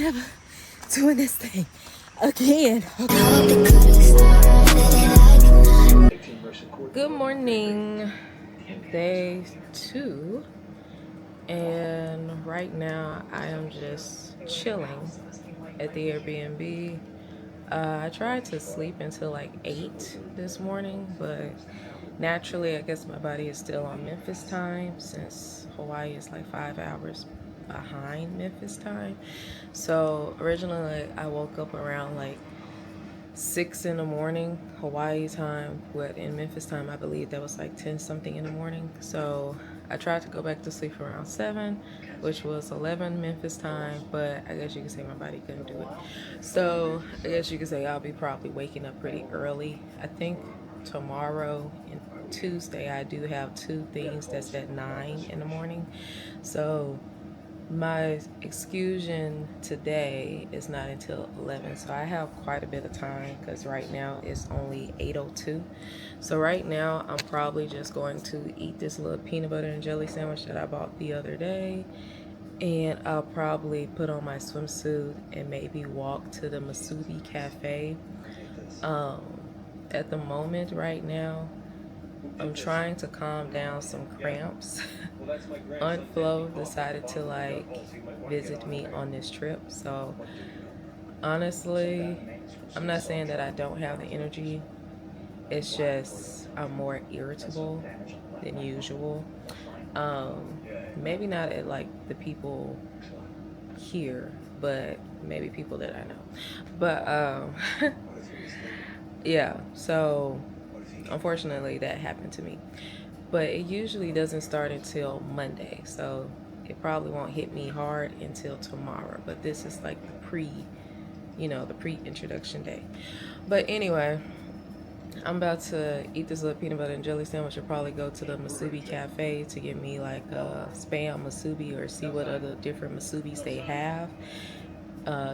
never doing this thing again. Good morning, day 2, and right now I am just chilling at the Airbnb. I tried to sleep until like 8 this morning, but naturally I guess my body is still on Memphis time since Hawaii is like 5 hours behind Memphis time. So originally I woke up around like 6 in the morning Hawaii time, but in Memphis time I believe that was like 10 something in the morning. So I tried to go back to sleep around 7, which was 11 Memphis time, but I guess you could say my body couldn't do it. So I guess you could say I'll be probably waking up pretty early. I think tomorrow and Tuesday I do have 2 things that's at 9 in the morning. So my excursion today is not until 11, so I have quite a bit of time because right now it's only 8:02. So right now I'm probably just going to eat this little peanut butter and jelly sandwich that I bought the other day, and I'll probably put on my swimsuit and maybe walk to the Masubi Cafe. At the moment right now I'm trying to calm down some cramps. Aunt Flo decided to like visit me on this trip, so honestly I'm not saying that I don't have the energy, it's just I'm more irritable than usual. Maybe not at like the people here, but maybe people that I know. But yeah, so unfortunately that happened to me, but it usually doesn't start until Monday, so it probably won't hit me hard until tomorrow. But this is like the pre-introduction day. But anyway, I'm about to eat this little peanut butter and jelly sandwich and probably go to the Masubi Cafe to get me like a spam masubi or see what other different masubis they have,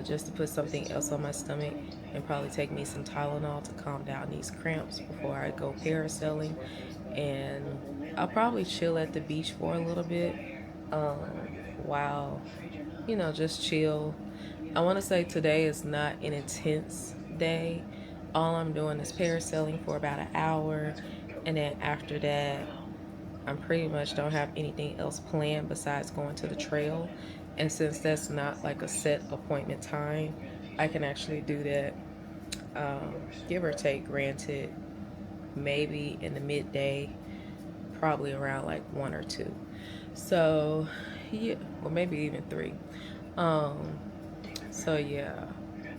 just to put something else on my stomach, and probably take me some Tylenol to calm down these cramps before I go parasailing. And I'll probably chill at the beach for a little bit, while, just chill. I want to say today is not an intense day. All I'm doing is parasailing for about an hour, and then after that I pretty much don't have anything else planned besides going to the trail. And since that's not like a set appointment time, I can actually do that, give or take, granted, maybe in the midday, probably around like 1 or 2. So yeah, or maybe even 3. So yeah,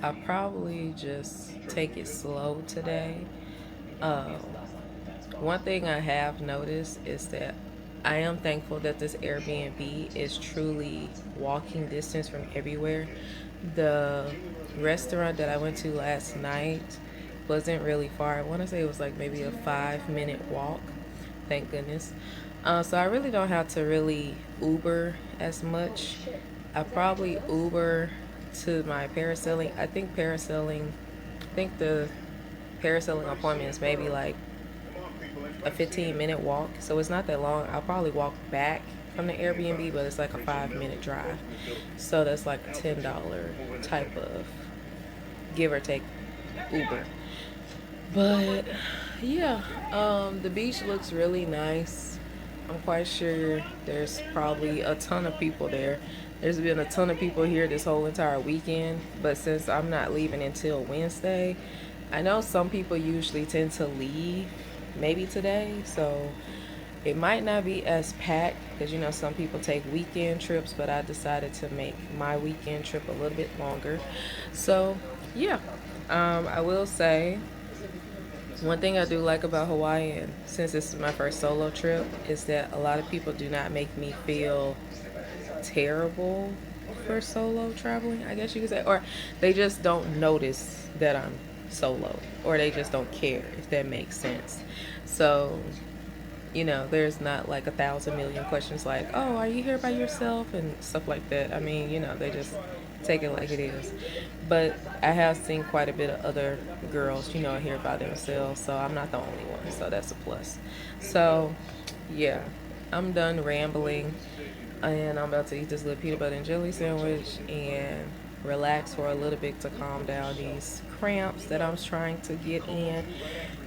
I'll probably just take it slow today. One thing I have noticed is that I am thankful that this Airbnb is truly walking distance from everywhere. The restaurant that I went to last night wasn't really far. I want to say it was like maybe a 5-minute walk. Thank goodness. So I really don't have to really Uber as much. I probably Uber to my parasailing. I think the parasailing appointment is maybe like a 15-minute walk, so it's not that long. I'll probably walk back from the Airbnb, but it's like a 5-minute drive, so that's like a $10 type of give or take Uber. But yeah, the beach looks really nice. I'm quite sure there's probably a ton of people there. There's been a ton of people here this whole entire weekend, but since I'm not leaving until Wednesday, I know some people usually tend to leave maybe today, so it might not be as packed because some people take weekend trips, but I decided to make my weekend trip a little bit longer. So yeah, I will say one thing I do like about Hawaii, and since this is my first solo trip, is that a lot of people do not make me feel terrible for solo traveling, I guess you could say, or they just don't notice that I'm solo, or they just don't care, if that makes sense. So there's not like 1,000 million questions like, oh, are you here by yourself and stuff like that. I mean, they just take it like it is. But I have seen quite a bit of other girls, here by themselves, so I'm not the only one, so that's a plus. So yeah, I'm done rambling, and I'm about to eat this little peanut butter and jelly sandwich, and relax for a little bit to calm down these cramps that I'm trying to get in.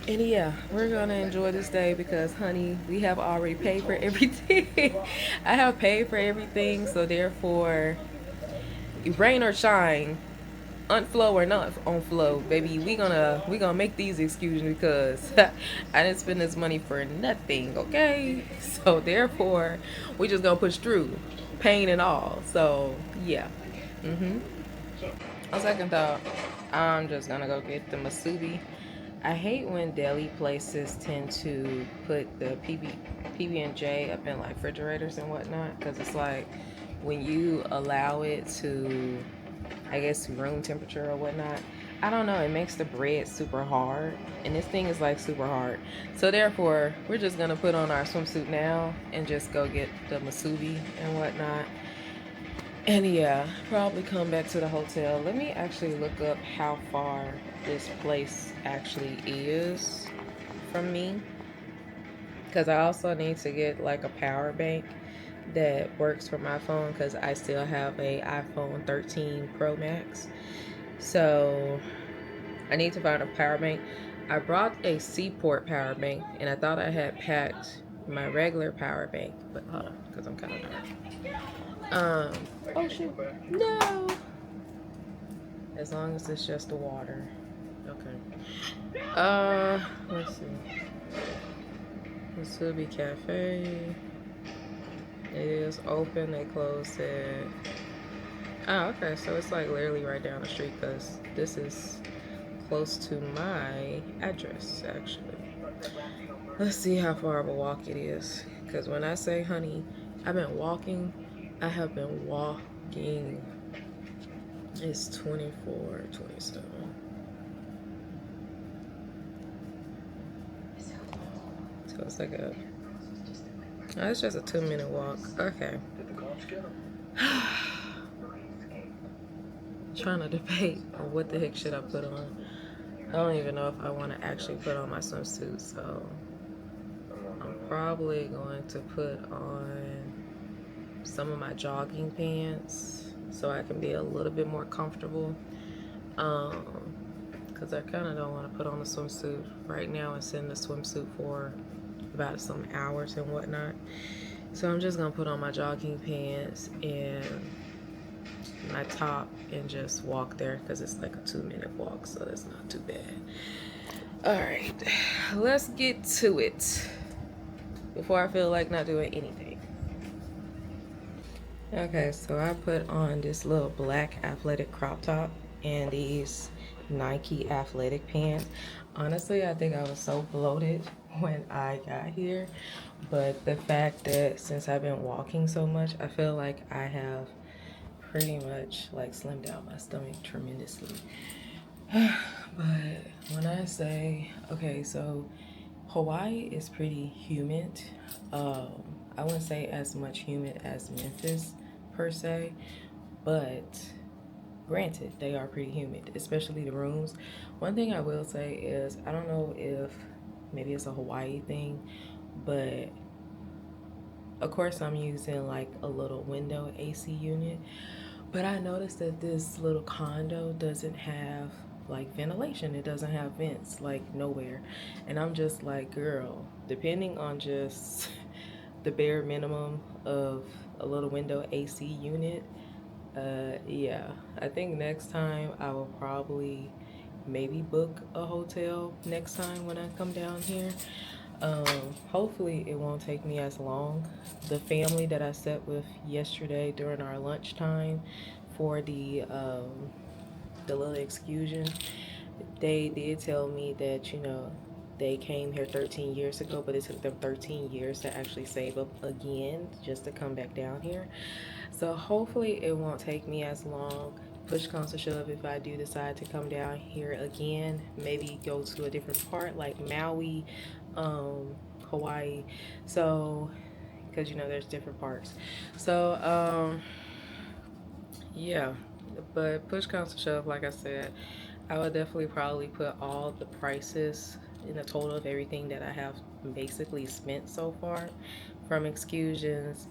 And yeah, we're gonna enjoy this day because, honey, we have already paid for everything. I have paid for everything, so therefore, rain or shine, on flow or not on flow, baby, we gonna make these excuses because I didn't spend this money for nothing, okay? So therefore, we just gonna push through, pain and all. So yeah. On second thought, I'm just gonna go get the masubi. I hate when deli places tend to put the PB&J up in like refrigerators and whatnot, because it's like when you allow it to, I guess, room temperature or whatnot, I don't know, it makes the bread super hard, and this thing is like super hard. So therefore, we're just gonna put on our swimsuit now and just go get the masubi and whatnot. And yeah, probably come back to the hotel. Let me actually look up how far this place actually is from me, because I also need to get like a power bank that works for my phone, because I still have a iPhone 13 Pro Max. So I need to find a power bank. I brought a Seaport power bank, and I thought I had packed my regular power bank, but hold on, because I'm kind of dark. Oh shoot, no. As long as it's just the water. Okay. Let's see. This will be cafe. It is open. They closed it. Oh, okay. So it's like literally right down the street, because this is close to my address, actually. Let's see how far of a walk it is. Because when I say, honey, I've been walking, I have been walking. It's 24, 27. So it's like a, oh, it's just a 2-minute walk. Okay. Trying to debate on what the heck should I put on. I don't even know if I want to actually put on my swimsuit, so I'm probably going to put on some of my jogging pants so I can be a little bit more comfortable. Because I kind of don't want to put on the swimsuit right now and sit in the swimsuit for about some hours and whatnot. So I'm just going to put on my jogging pants and my top and just walk there, because it's like a 2-minute walk, so that's not too bad. All right, let's get to it before I feel like not doing anything. Okay, so I put on this little black athletic crop top and these Nike athletic pants. Honestly, I think I was so bloated when I got here, but the fact that since I've been walking so much, I feel like I have pretty much like slimmed out my stomach tremendously. But when I say, okay, so Hawaii is pretty humid. I wouldn't say as much humid as Memphis per se, but granted, they are pretty humid, especially the rooms. One thing I will say is, I don't know if maybe it's a Hawaii thing, but of course I'm using like a little window AC unit, but I noticed that this little condo doesn't have like ventilation. It doesn't have vents like nowhere. And I'm just like, girl, depending on just the bare minimum of a little window AC unit, yeah, I think next time I will probably maybe book a hotel next time when I come down here. Hopefully it won't take me as long. The family that I sat with yesterday during our lunchtime for the little excursion, they did tell me that, you know, they came here 13 years ago, but it took them 13 years to actually save up again just to come back down here. So hopefully it won't take me as long. Push comes to shove, if I do decide to come down here again, maybe go to a different part like Maui, Hawaii. So, because you know there's different parts. So, yeah. But push comes to shove, like I said, I would definitely probably put all the prices in the total of everything that I have basically spent so far, from excursions,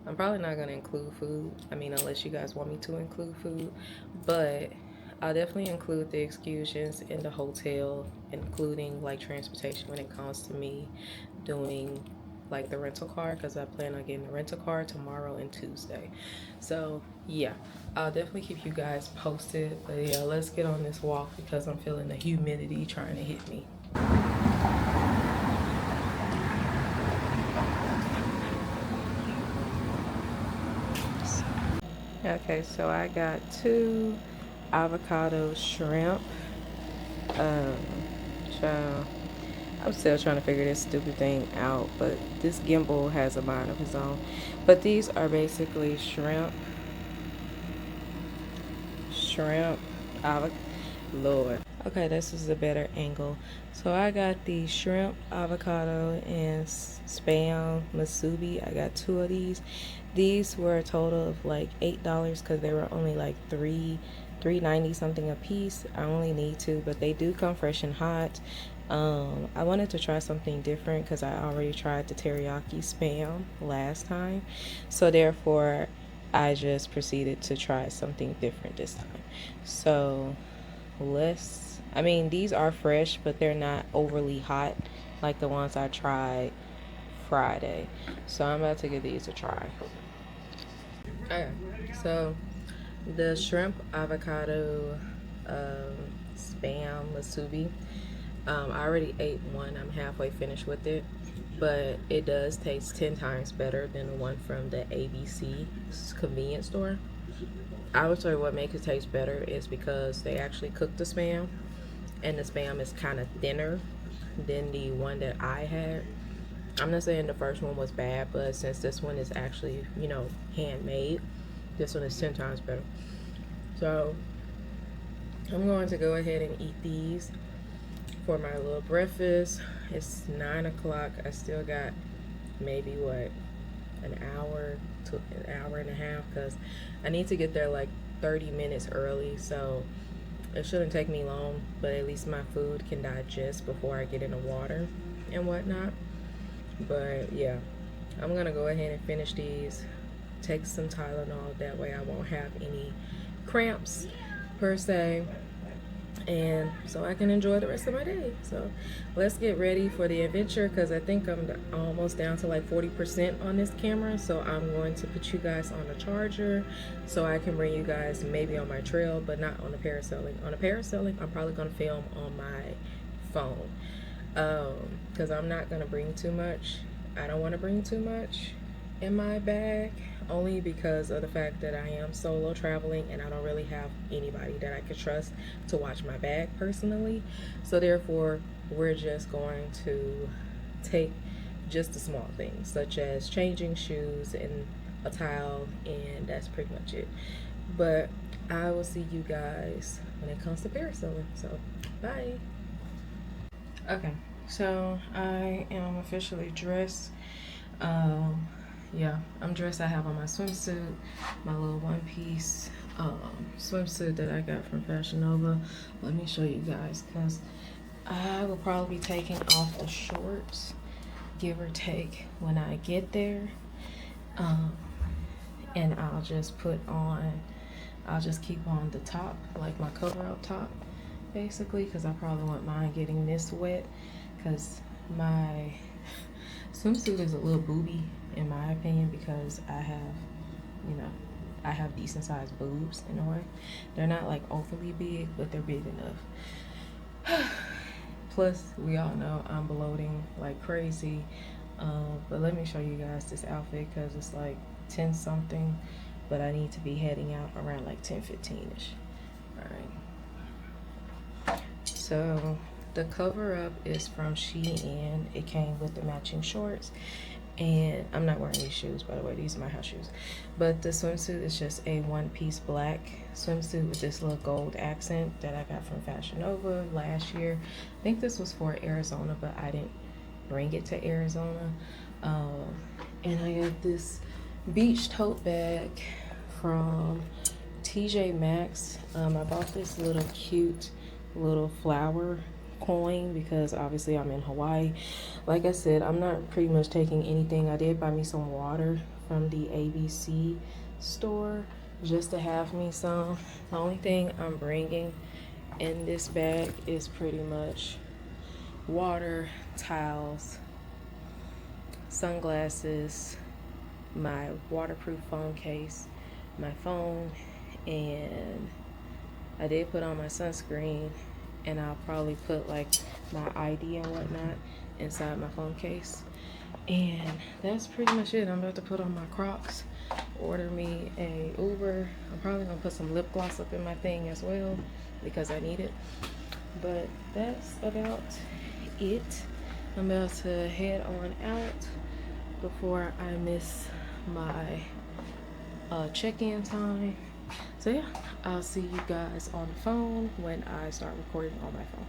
I'm probably not gonna include food. I mean, unless you guys want me to include food, but I'll definitely include the excursions in the hotel, including like transportation when it comes to me doing like the rental car, because I plan on getting the rental car tomorrow and Tuesday. So yeah, I'll definitely keep you guys posted. But yeah, let's get on this walk because I'm feeling the humidity trying to hit me. Okay, so I got 2 avocado shrimp. Um, child, I'm still trying to figure this stupid thing out, but this gimbal has a mind of its own. But these are basically shrimp, avocado. Lord. Okay, this is a better angle. So I got the shrimp, avocado, and spam musubi. I got 2 of these. These were a total of like $8 because they were only like $3.90 something a piece. I only need 2, but they do come fresh and hot. I wanted to try something different because I already tried the teriyaki spam last time, so therefore I just proceeded to try something different this time. So I mean, these are fresh, but they're not overly hot like the ones I tried Friday. So I'm about to give these a try. Okay, so the shrimp avocado spam musubi. I already ate one. I'm halfway finished with it, but it does taste 10 times better than the one from the ABC convenience store. I would say what makes it taste better is because they actually cook the spam, and the spam is kind of thinner than the one that I had. I'm not saying the first one was bad, but since this one is actually, handmade, this one is 10 times better. So I'm going to go ahead and eat these for my little breakfast. It's 9 o'clock. I still got maybe an hour to an hour and a half because I need to get there like 30 minutes early, so it shouldn't take me long, but at least my food can digest before I get in the water and whatnot. But yeah, I'm gonna go ahead and finish these, take some Tylenol, that way I won't have any cramps per se, and so I can enjoy the rest of my day. So let's get ready for the adventure because I think I'm almost down to like 40% on this camera. So I'm going to put you guys on a charger so I can bring you guys maybe on my trail, but not on the parasailing. On the parasailing, I'm probably going to film on my phone because I'm not going to bring too much. I don't want to bring too much in my bag, only because of the fact that I am solo traveling and I don't really have anybody that I could trust to watch my bag personally. So therefore, we're just going to take just the small things, such as changing shoes and a towel, and that's pretty much it. But I will see you guys when it comes to parasailing. So bye. Okay, so I am officially dressed. Yeah, I'm dressed. I have on my swimsuit, my little one-piece swimsuit that I got from Fashion Nova. Let me show you guys because I will probably be taking off the shorts, give or take, when I get there. And I'll just keep on the top, like my cover-up top, basically, because I probably wouldn't mind getting this wet because my swimsuit is a little booby in my opinion because I have decent sized boobs in a way. They're not like overly big, but they're big enough. Plus, we all know I'm bloating like crazy. But let me show you guys this outfit because it's like 10 something, but I need to be heading out around like 10:15ish. All right. So the cover up is from Shein. It came with the matching shorts, and I'm not wearing these shoes, by the way. These are my house shoes. But the swimsuit is just a one-piece black swimsuit with this little gold accent that I got from Fashion Nova last year. I think this was for Arizona, but I didn't bring it to Arizona. And I got this beach tote bag from TJ Maxx. I bought this little cute little flower coin because obviously I'm in Hawaii. Like I said, I'm not pretty much taking anything. I did buy me some water from the ABC store just to have me some. The only thing I'm bringing in this bag is pretty much water, towels, sunglasses, my waterproof phone case, my phone, and I did put on my sunscreen, and I'll probably put like my ID and whatnot inside my phone case. And that's pretty much it. I'm about to put on my Crocs, order me a Uber. I'm probably gonna put some lip gloss up in my thing as well because I need it. But that's about it. I'm about to head on out before I miss my check-in time. So yeah, I'll see you guys on the phone when I start recording on my phone.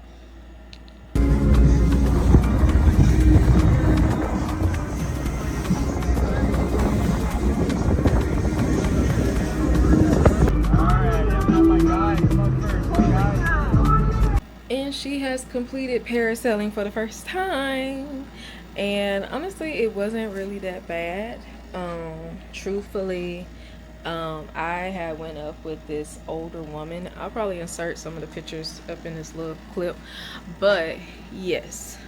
And she has completed parasailing for the first time, and honestly it wasn't really that bad. Truthfully, I had went up with this older woman. I'll probably insert some of the pictures up in this little clip, but yes,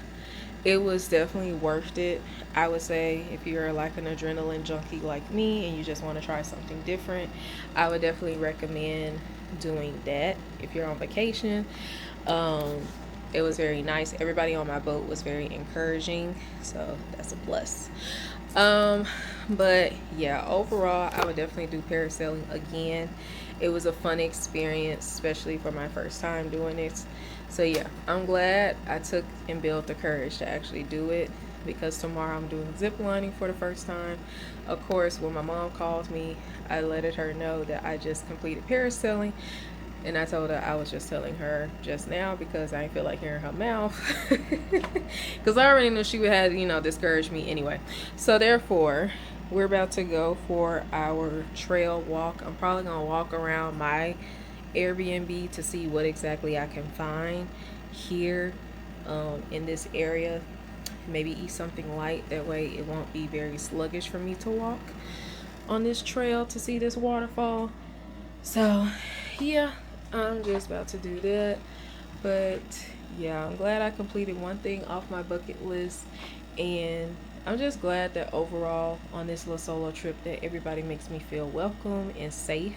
it was definitely worth it. I would say if you're like an adrenaline junkie like me and you just want to try something different, I would definitely recommend doing that if you're on vacation. It was very nice. Everybody on my boat was very encouraging, so that's a plus. But yeah, overall I would definitely do parasailing again. It was a fun experience, especially for my first time doing it. So yeah, I'm glad I took and built the courage to actually do it, because tomorrow I'm doing ziplining for the first time. Of course, when my mom called me, I let her know that I just completed parasailing, and I told her I was just telling her just now because I didn't feel like hearing her mouth, because I already knew she would have, discouraged me anyway. So therefore, we're about to go for our trail walk. I'm probably gonna walk around my Airbnb to see what exactly I can find here in this area. Maybe eat something light, that way it won't be very sluggish for me to walk on this trail to see this waterfall. So yeah, I'm just about to do that. But yeah, I'm glad I completed one thing off my bucket list, and I'm just glad that overall on this little solo trip that everybody makes me feel welcome and safe.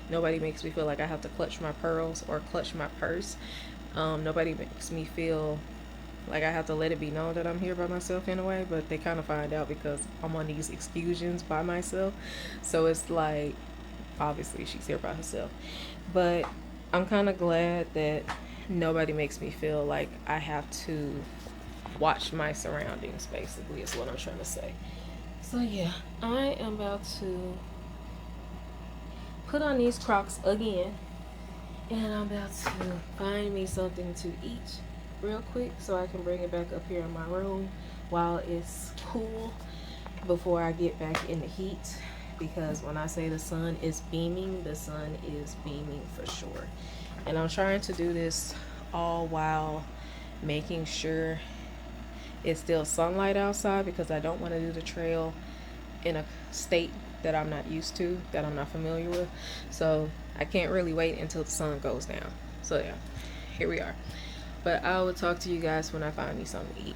Nobody makes me feel like I have to clutch my pearls or clutch my purse. Nobody makes me feel like I have to let it be known that I'm here by myself in a way, but they kind of find out because I'm on these excursions by myself. So it's like, obviously she's here by herself. But I'm kind of glad that nobody makes me feel like I have to watch my surroundings, basically, is what I'm trying to say. So yeah, I am about to put on these Crocs again, and I'm about to find me something to eat real quick so I can bring it back up here in my room while it's cool before I get back in the heat, because when I say the sun is beaming, the sun is beaming for sure. And I'm trying to do this all while making sure it's still sunlight outside, because I don't want to do the trail in a state that I'm not used to, that I'm not familiar with. So I can't really wait until the sun goes down. So yeah, here we are. But I will talk to you guys when I find me something to eat.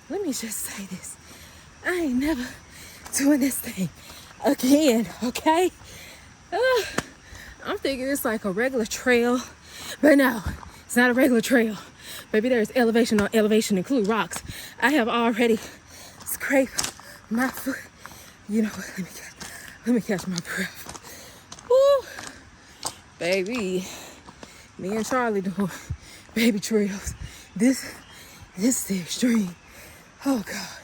Let me just say this. I ain't never doing this thing again, okay? I'm thinking it's like a regular trail, but no, it's not a regular trail. Baby, there's elevation on elevation, including rocks. I have already scraped my foot. You know what? Let me catch my breath. Woo! Baby, me and Charlie doing baby trails. This is the extreme. Oh God.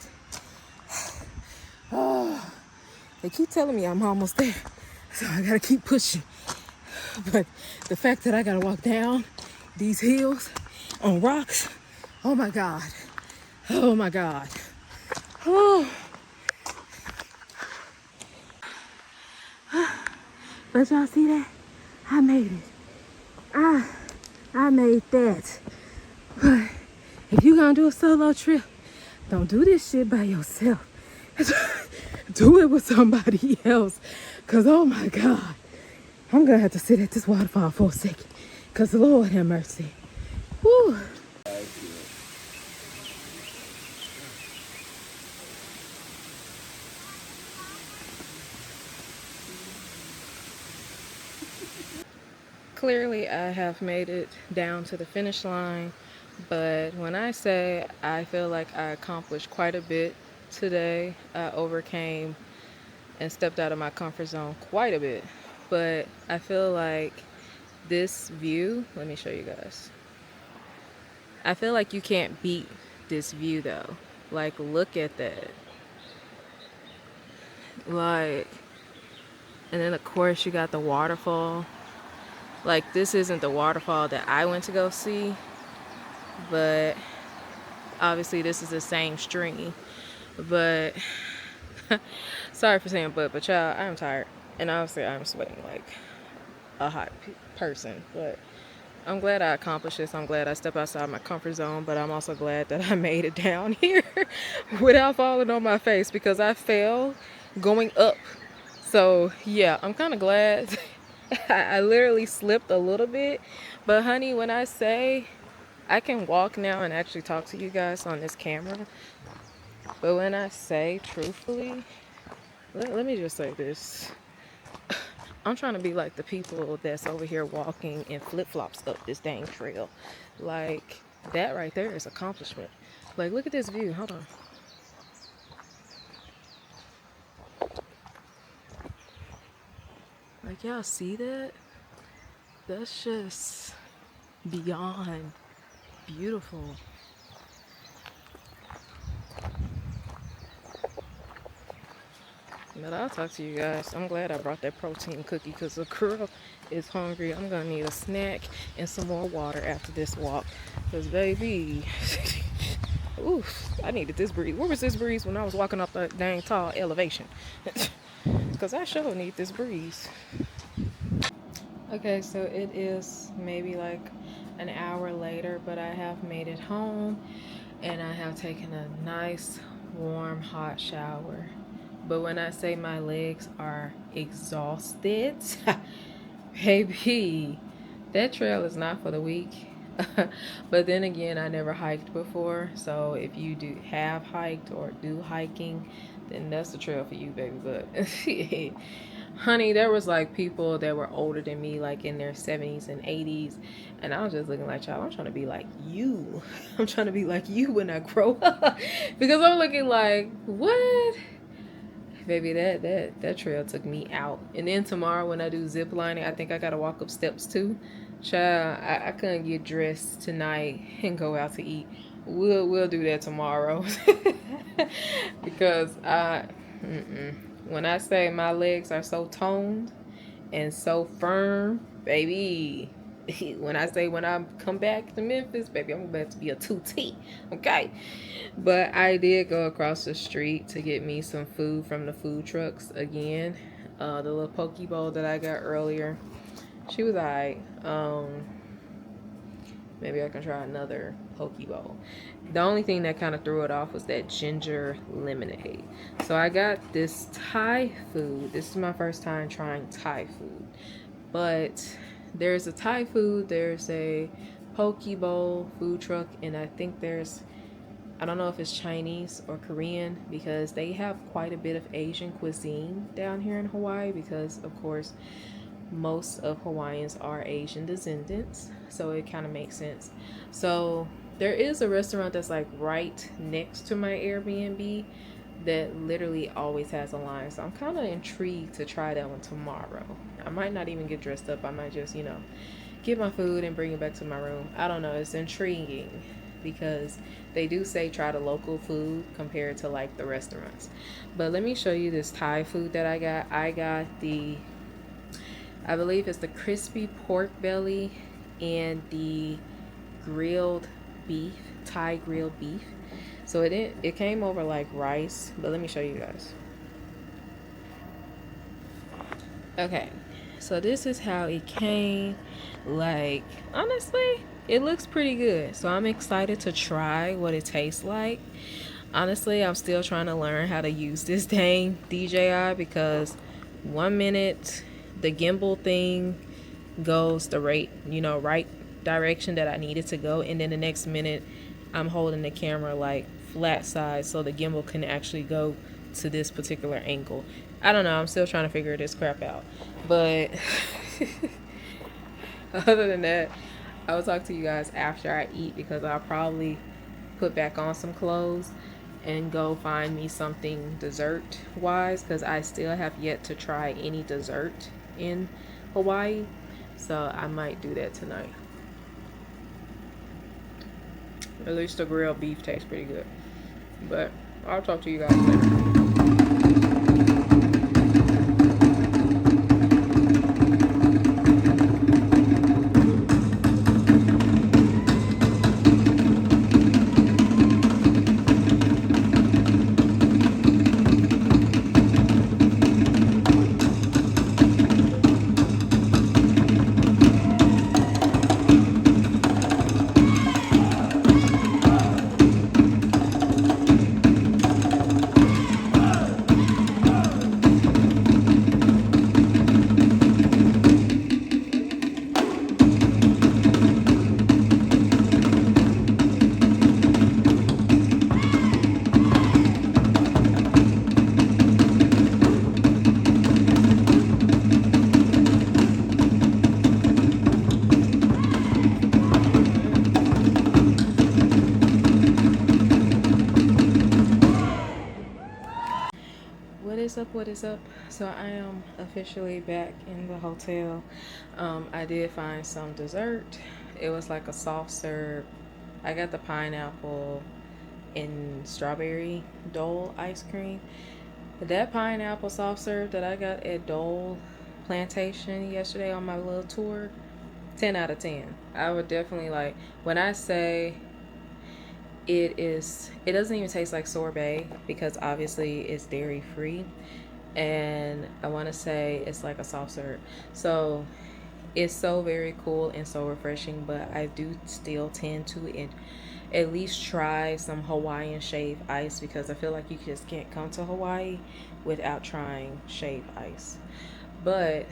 Oh, they keep telling me I'm almost there, so I gotta keep pushing. But the fact that I gotta walk down these hills on rocks, oh my God. Oh my God. Oh. But y'all see that? I made it. I made that. But if you gonna do a solo trip, don't do this shit by yourself. Do it with somebody else. Cause oh my God, I'm gonna have to sit at this waterfall for a second. Cause Lord have mercy. Whew. Clearly, I have made it down to the finish line, but when I say I feel like I accomplished quite a bit today, I overcame and stepped out of my comfort zone quite a bit. But I feel like this view, let me show you guys. I feel like you can't beat this view though. Like, look at that. Like, and then of course you got the waterfall. Like, this isn't the waterfall that I went to go see, but obviously this is the same stream. But sorry for saying but y'all, I'm tired, and obviously I'm sweating like a hot person. But I'm glad I accomplished this. I'm glad I stepped outside my comfort zone, but I'm also glad that I made it down here without falling on my face, because I fell going up. So yeah, I'm kind of glad. I literally slipped a little bit, but honey, when I say I can walk now and actually talk to you guys on this camera, but when I say truthfully, let me just say this. I'm trying to be like the people that's over here walking in flip-flops up this dang trail. Like, that right there is accomplishment. Like, look at this view. Hold on. Like, y'all see that? That's just beyond beautiful. But I'll talk to you guys. I'm glad I brought that protein cookie because the girl is hungry. I'm going to need a snack and some more water after this walk. Because, baby, oof, I needed this breeze. Where was this breeze when I was walking up that dang tall elevation? Because I sure need this breeze. Okay, so it is maybe like an hour later, but I have made it home and I have taken a nice, warm, hot shower. But when I say my legs are exhausted, baby, that trail is not for the weak. But then again, I never hiked before, so if you do have hiked or do hiking, then that's the trail for you, baby. But honey, there was like people that were older than me, like in their 70s and 80s, and I was just looking like, child, I'm trying to be like you. I'm trying to be like you when I grow up. Because I'm looking like, what? Baby, that trail took me out. And then tomorrow when I do ziplining, I think I gotta walk up steps too. Child, I couldn't get dressed tonight and go out to eat. We'll do that tomorrow. Because when I say my legs are so toned and so firm, baby, when I come back to Memphis, baby, I'm about to be a 2T, okay? But I did go across the street to get me some food from the food trucks again. The little poke bowl that I got earlier, she was alright. Maybe I can try another poke bowl. The only thing that kind of threw it off was that ginger lemonade. So I got this Thai food. This is my first time trying Thai food. But there's a Thai food, there's a poke bowl food truck, and I think I don't know if it's Chinese or Korean, because they have quite a bit of Asian cuisine down here in Hawaii, because of course most of Hawaiians are Asian descendants, so it kind of makes sense. So there is a restaurant that's like right next to my Airbnb that literally always has a line, so I'm kind of intrigued to try that one tomorrow. I might not even get dressed up. I might just, get my food and bring it back to my room. I don't know, it's intriguing because they do say try the local food compared to like the restaurants. But let me show you this Thai food that I got. I got I believe it's the crispy pork belly and the grilled beef, Thai grilled beef. So it came over like rice, but let me show you guys. Okay, So this is how it came. Like, honestly, it looks pretty good. So I'm excited to try what it tastes like. Honestly, I'm still trying to learn how to use this dang DJI, because 1 minute the gimbal thing goes the right direction that I need it to go, and then the next minute I'm holding the camera like flat side so the gimbal can actually go to this particular angle. I don't know, I'm still trying to figure this crap out. But other than that, I will talk to you guys after I eat, because I'll probably put back on some clothes and go find me something dessert wise, because I still have yet to try any dessert in Hawaii. So I might do that tonight. At least the grilled beef tastes pretty good. But I'll talk to you guys later. What is up? So I am officially back in the hotel. I did find some dessert. It was like a soft serve. I got the pineapple and strawberry Dole ice cream. That pineapple soft serve that I got at Dole Plantation yesterday on my little tour, 10 out of 10. I would definitely, like, when I say it doesn't even taste like sorbet, because obviously it's dairy free, and I want to say it's like a soft serve. So it's so very cool and so refreshing. But I do still tend to at least try some Hawaiian shaved ice, because I feel like you just can't come to Hawaii without trying shaved ice. But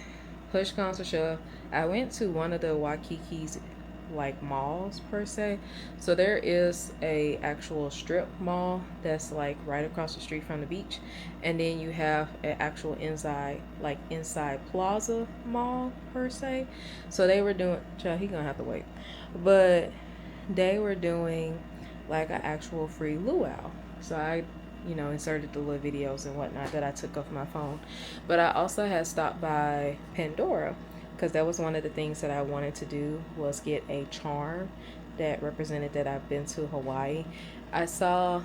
push comes to shove, I went to one of the Waikiki's like malls per se. So there is a actual strip mall that's like right across the street from the beach, and then you have an actual inside plaza mall per se. So they were doing, child, he gonna have to wait, but they were doing like an actual free luau. So I inserted the little videos and whatnot that I took off my phone. But I also had stopped by Pandora, because that was one of the things that I wanted to do, was get a charm that represented that I've been to Hawaii. I saw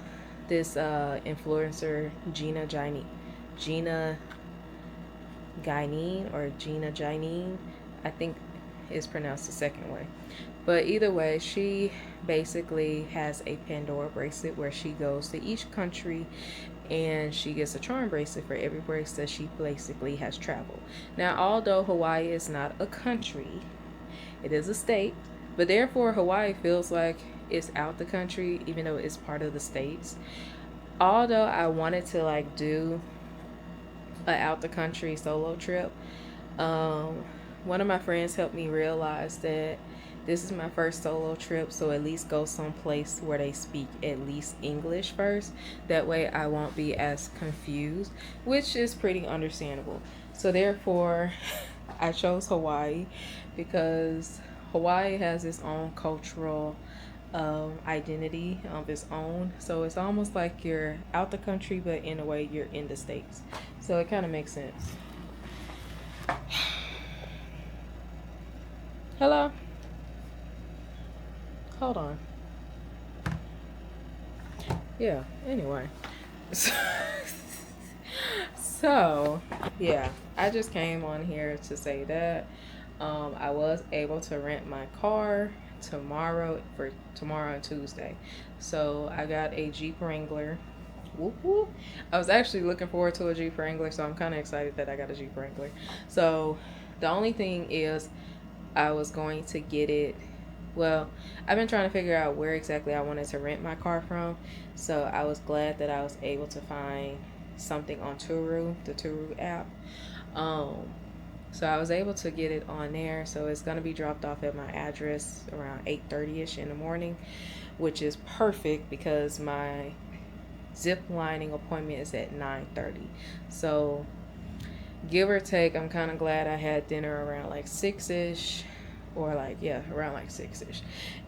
this influencer, Gina Guineen, or Gina Janine, I think is pronounced the second way. But either way, she basically has a Pandora bracelet where she goes to each country and she gets a charm bracelet for every place that she basically has traveled. Now, although Hawaii is not a country, it is a state, but therefore Hawaii feels like it's out the country, even though it's part of the states. Although I wanted to like do a out the country solo trip, one of my friends helped me realize that this is my first solo trip, so at least go someplace where they speak at least English first. That way I won't be as confused, which is pretty understandable. So therefore, I chose Hawaii, because Hawaii has its own cultural identity of its own. So it's almost like you're out the country, but in a way you're in the States. So it kind of makes sense. Hello? Hold on. Yeah, anyway. So, yeah, I just came on here to say that I was able to rent my car tomorrow and Tuesday. So I got a Jeep Wrangler. Whoop, whoop. I was actually looking forward to a Jeep Wrangler, so I'm kind of excited that I got a Jeep Wrangler. So The only thing is I was going to get it. Well, I've been trying to figure out where exactly I wanted to rent my car from. So I was glad that I was able to find something on Turu, the Turu app. Um, so I was able to get it on there. So it's going to be dropped off at my address around 8:30ish in the morning, which is perfect because my ziplining appointment is at 9:30. So give or take, I'm kind of glad I had dinner around like 6ish, or like, yeah, around like 6ish.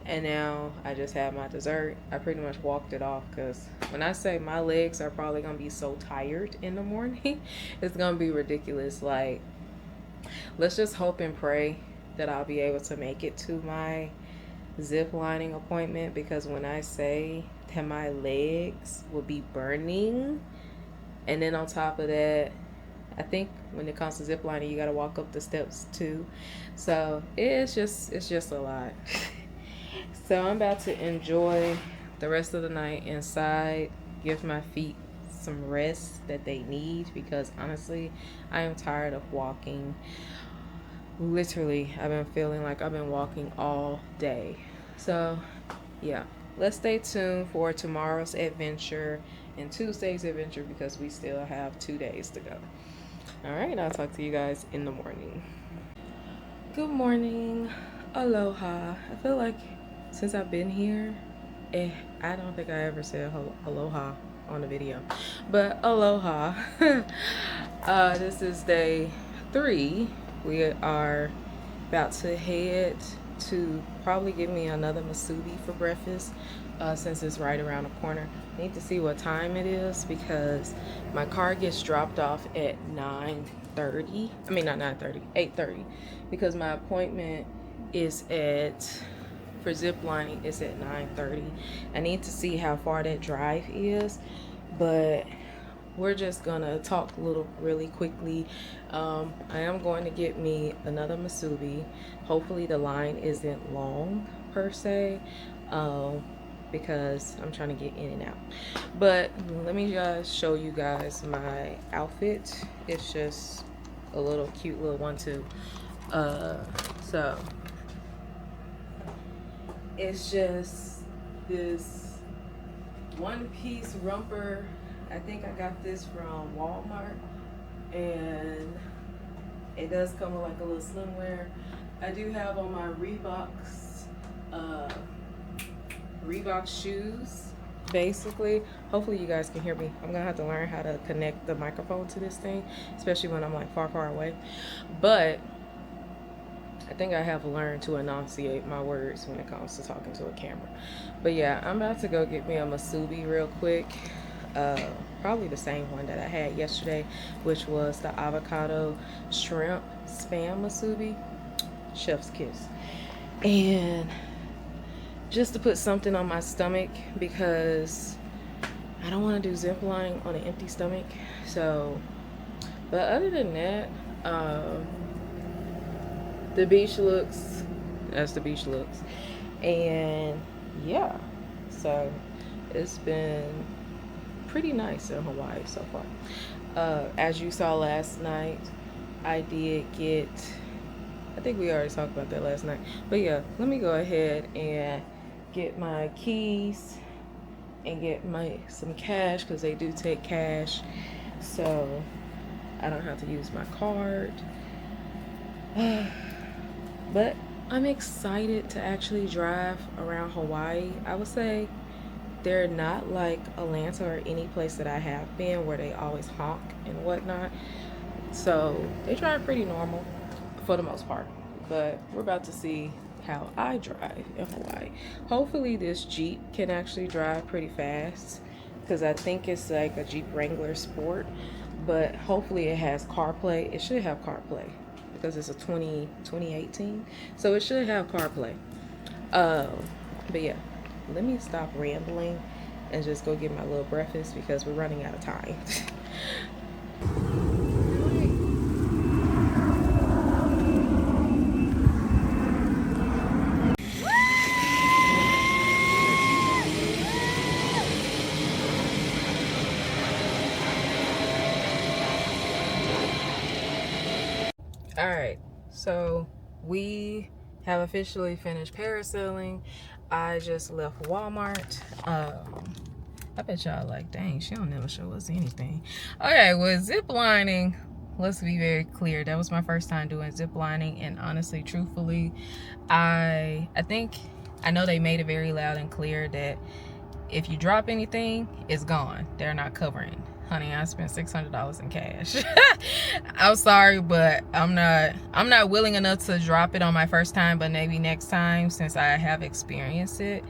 And now I just had my dessert. I pretty much walked it off because when I say my legs are probably gonna be so tired in the morning, it's gonna be ridiculous. Like, let's just hope and pray that I'll be able to make it to my zip lining appointment, because when I say that my legs will be burning, and then on top of that, I think when it comes to zip lining, you got to walk up the steps too. So it's just a lot. So I'm about to enjoy the rest of the night inside, give my feet some rest that they need, because honestly, I am tired of walking. Literally, I've been feeling like I've been walking all day. So yeah, let's stay tuned for tomorrow's adventure and Tuesday's adventure, because we still have 2 days to go. All right, I'll talk to you guys in the morning. Good morning. Aloha. I feel like since I've been here, I don't think I ever said aloha on the video, but aloha. This is day 3. We are about to head to probably get me another masubi for breakfast, since it's right around the corner. I need to see what time it is because my car gets dropped off at 9:30. I mean, not 9:30, 8:30, because my appointment is for ziplining is at 9:30. I need to see how far that drive is, but we're just gonna talk really quickly. I am going to get me another masubi. Hopefully the line isn't long per se, because I'm trying to get in and out. But let me just show you guys my outfit. It's just a little cute little 1-2. So it's just this one-piece romper. I think I got this from Walmart, and it does come with like a little swimwear. I do have on my Reebok shoes. Basically, hopefully you guys can hear me. I'm gonna have to learn how to connect the microphone to this thing, especially when I'm like far away. But I think I have learned to enunciate my words when it comes to talking to a camera. But yeah, I'm about to go get me a masubi real quick. Probably the same one that I had yesterday, which was the avocado shrimp spam masubi. Chef's kiss. And just to put something on my stomach, because I don't want to do zip lining on an empty stomach. So, but other than that, the beach looks, as the beach looks. And yeah, so it's been pretty nice in Hawaii so far. As you saw last night, I did get, I think we already talked about that last night, but yeah, let me go ahead and get my keys and get some cash, because they do take cash, so I don't have to use my card. But I'm excited to actually drive around Hawaii. I would say they're not like Atlanta or any place that I have been where they always honk and whatnot. So they drive pretty normal for the most part. But we're about to see how I drive in Hawaii. Hopefully this Jeep can actually drive pretty fast, because I think it's like a Jeep Wrangler Sport. But hopefully it has CarPlay. It should have CarPlay because it's a 2018. So it should have CarPlay. But yeah, let me stop rambling and just go get my little breakfast because we're running out of time. All right, So we have officially finished parasailing. I just left Walmart. I bet y'all like, dang, she don't never show us anything. Okay, with ziplining, let's be very clear. That was my first time doing ziplining, and honestly, truthfully, I think I know they made it very loud and clear that if you drop anything, it's gone. They're not covering. Honey, I spent $600 in cash. I'm sorry, but I'm not willing enough to drop it on my first time, but maybe next time, since I have experienced it,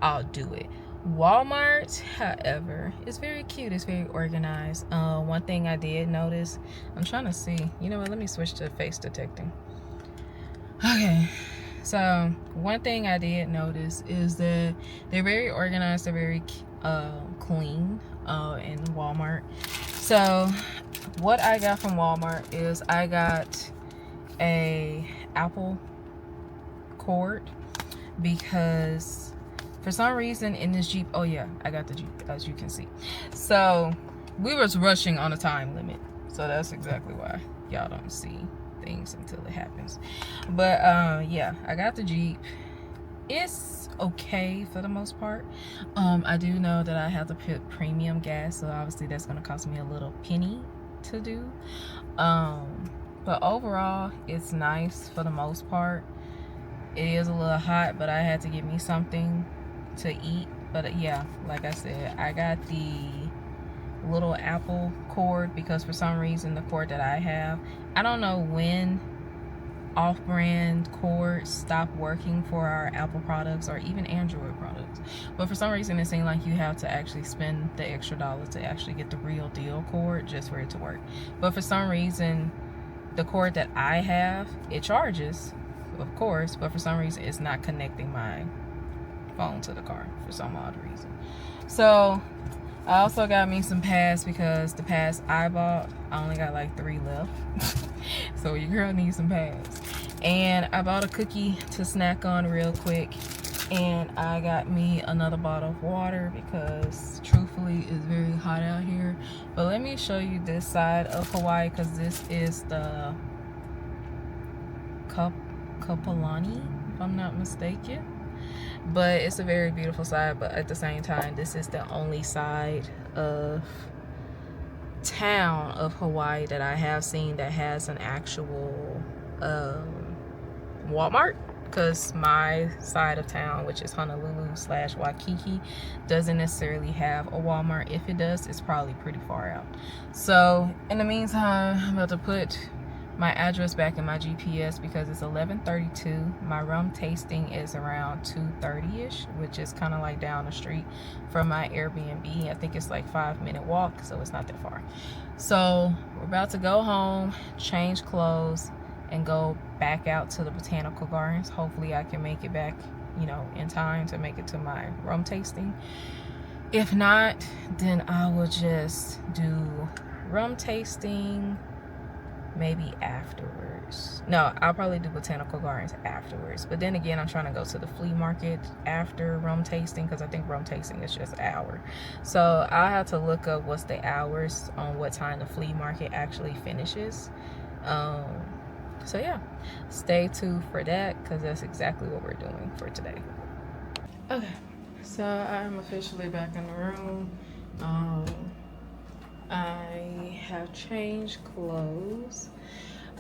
I'll do it. Walmart, however, is very cute. It's very organized. One thing I did notice, I'm trying to see. You know what? Let me switch to face detecting. Okay. So one thing I did notice is that they're very organized. They're very clean in Walmart. So what I got from Walmart is I got a Apple cord because for some reason in this Jeep, oh yeah, I got the Jeep, as you can see. So we was rushing on a time limit, so that's exactly why y'all don't see things until it happens. But yeah, I got the Jeep. It's okay for the most part. I do know that I have to put premium gas, so obviously that's going to cost me a little penny to do. But overall, it's nice for the most part. It is a little hot, but I had to get me something to eat. But yeah, like I said, I got the little Apple cord because for some reason the cord that I have, I don't know when off-brand cords stop working for our Apple products or even Android products, but for some reason it seems like you have to actually spend the extra dollar to actually get the real deal cord just for it to work. But for some reason the cord that I have, it charges, of course, but for some reason it's not connecting my phone to the car for some odd reason. So I also got me some pads because the pads I bought, I only got like 3 left. So your girl needs some pads. And I bought a cookie to snack on real quick. And I got me another bottle of water because truthfully it's very hot out here. But let me show you this side of Hawaii because this is the Kapolani, if I'm not mistaken. But it's a very beautiful side, but at the same time this is the only side of town of Hawaii that I have seen that has an actual Walmart, because my side of town, which is Honolulu/Waikiki, doesn't necessarily have a Walmart. If it does, it's probably pretty far out. So in the meantime, I'm about to put my address back in my GPS because it's 11:32. My rum tasting is around 2:30ish, which is kind of like down the street from my Airbnb. I think it's like 5-minute walk, so it's not that far. So we're about to go home, change clothes, and go back out to the botanical gardens. Hopefully I can make it back, you know, in time to make it to my rum tasting. If not, then I will just do rum tasting maybe afterwards. No, I'll probably do botanical gardens afterwards. But then again, I'm trying to go to the flea market after rum tasting because I think rum tasting is just an hour. So I'll have to look up what's the hours on what time the flea market actually finishes. So yeah, stay tuned for that because that's exactly what we're doing for today. Okay, so I'm officially back in the room. I have changed clothes.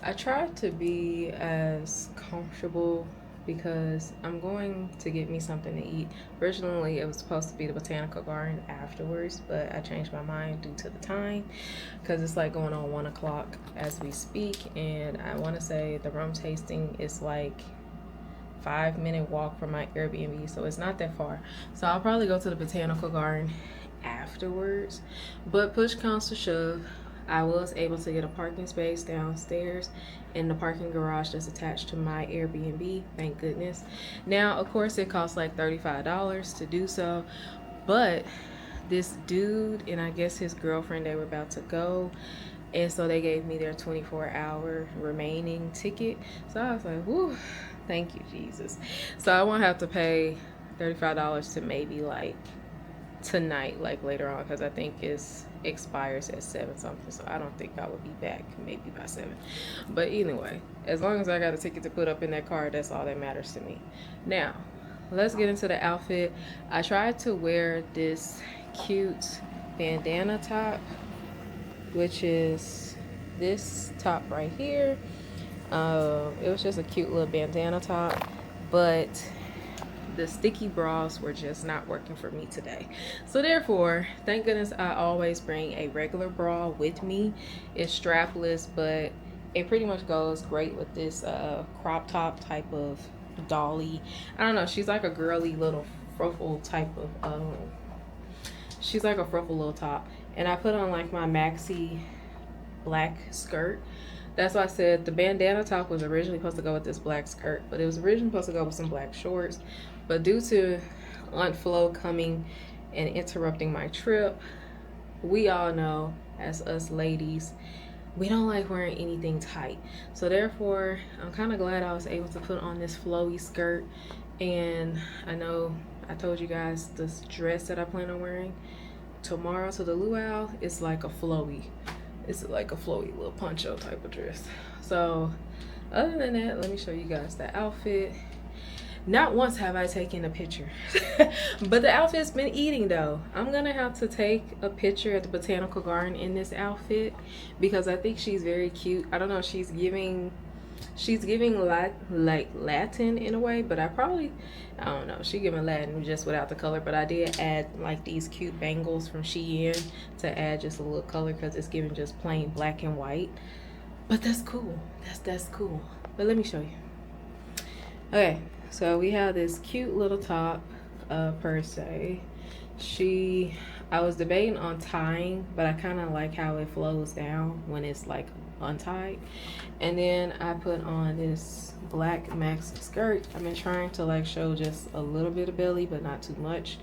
I tried to be as comfortable because I'm going to get me something to eat. Originally, it was supposed to be the botanical garden afterwards, but I changed my mind due to the time because it's like going on 1 o'clock as we speak, and I want to say the rum tasting is like 5-minute walk from my Airbnb, so it's not that far. So I'll probably go to the botanical garden afterwards, but push comes to shove, I was able to get a parking space downstairs in the parking garage that's attached to my Airbnb, thank goodness. Now of course it costs like $35 to do so, but this dude and I guess his girlfriend, they were about to go, and so they gave me their 24-hour remaining ticket. So I was like, whoo, thank you Jesus. So I won't have to pay $35 to maybe like tonight, like later on, because I think it expires at 7 something, so I don't think I will be back maybe by 7. But anyway, as long as I got a ticket to put up in that car, that's all that matters to me. Now let's get into the outfit. I tried to wear this cute bandana top, which is this top right here. It was just a cute little bandana top, but the sticky bras were just not working for me today. So therefore, thank goodness I always bring a regular bra with me. It's strapless, but it pretty much goes great with this crop top type of dolly. I don't know, she's like a girly little fruffle type of she's like a fruffle little top. And I put on like my maxi black skirt. That's why I said the bandana top was originally supposed to go with this black skirt, but it was originally supposed to go with some black shorts. But due to Aunt Flo coming and interrupting my trip, we all know, as us ladies, we don't like wearing anything tight. So therefore, I'm kind of glad I was able to put on this flowy skirt. And I know I told you guys this dress that I plan on wearing tomorrow to the luau is like a flowy. It's like a flowy little poncho type of dress. So other than that, let me show you guys the outfit. Not once have I taken a picture, but the outfit's been eating though. I'm gonna have to take a picture at the botanical garden in this outfit because I think she's very cute. I don't know, she's giving like Latin in a way, but I don't know, she giving Latin just without the color. But I did add like these cute bangles from Shein to add just a little color because it's giving just plain black and white. But that's cool. That's cool. But let me show you. Okay, so we have this cute little top, per se. I was debating on tying, but I kind of like how it flows down when it's like untied. And then I put on this black maxi skirt. I've been trying to like show just a little bit of belly, but not too much.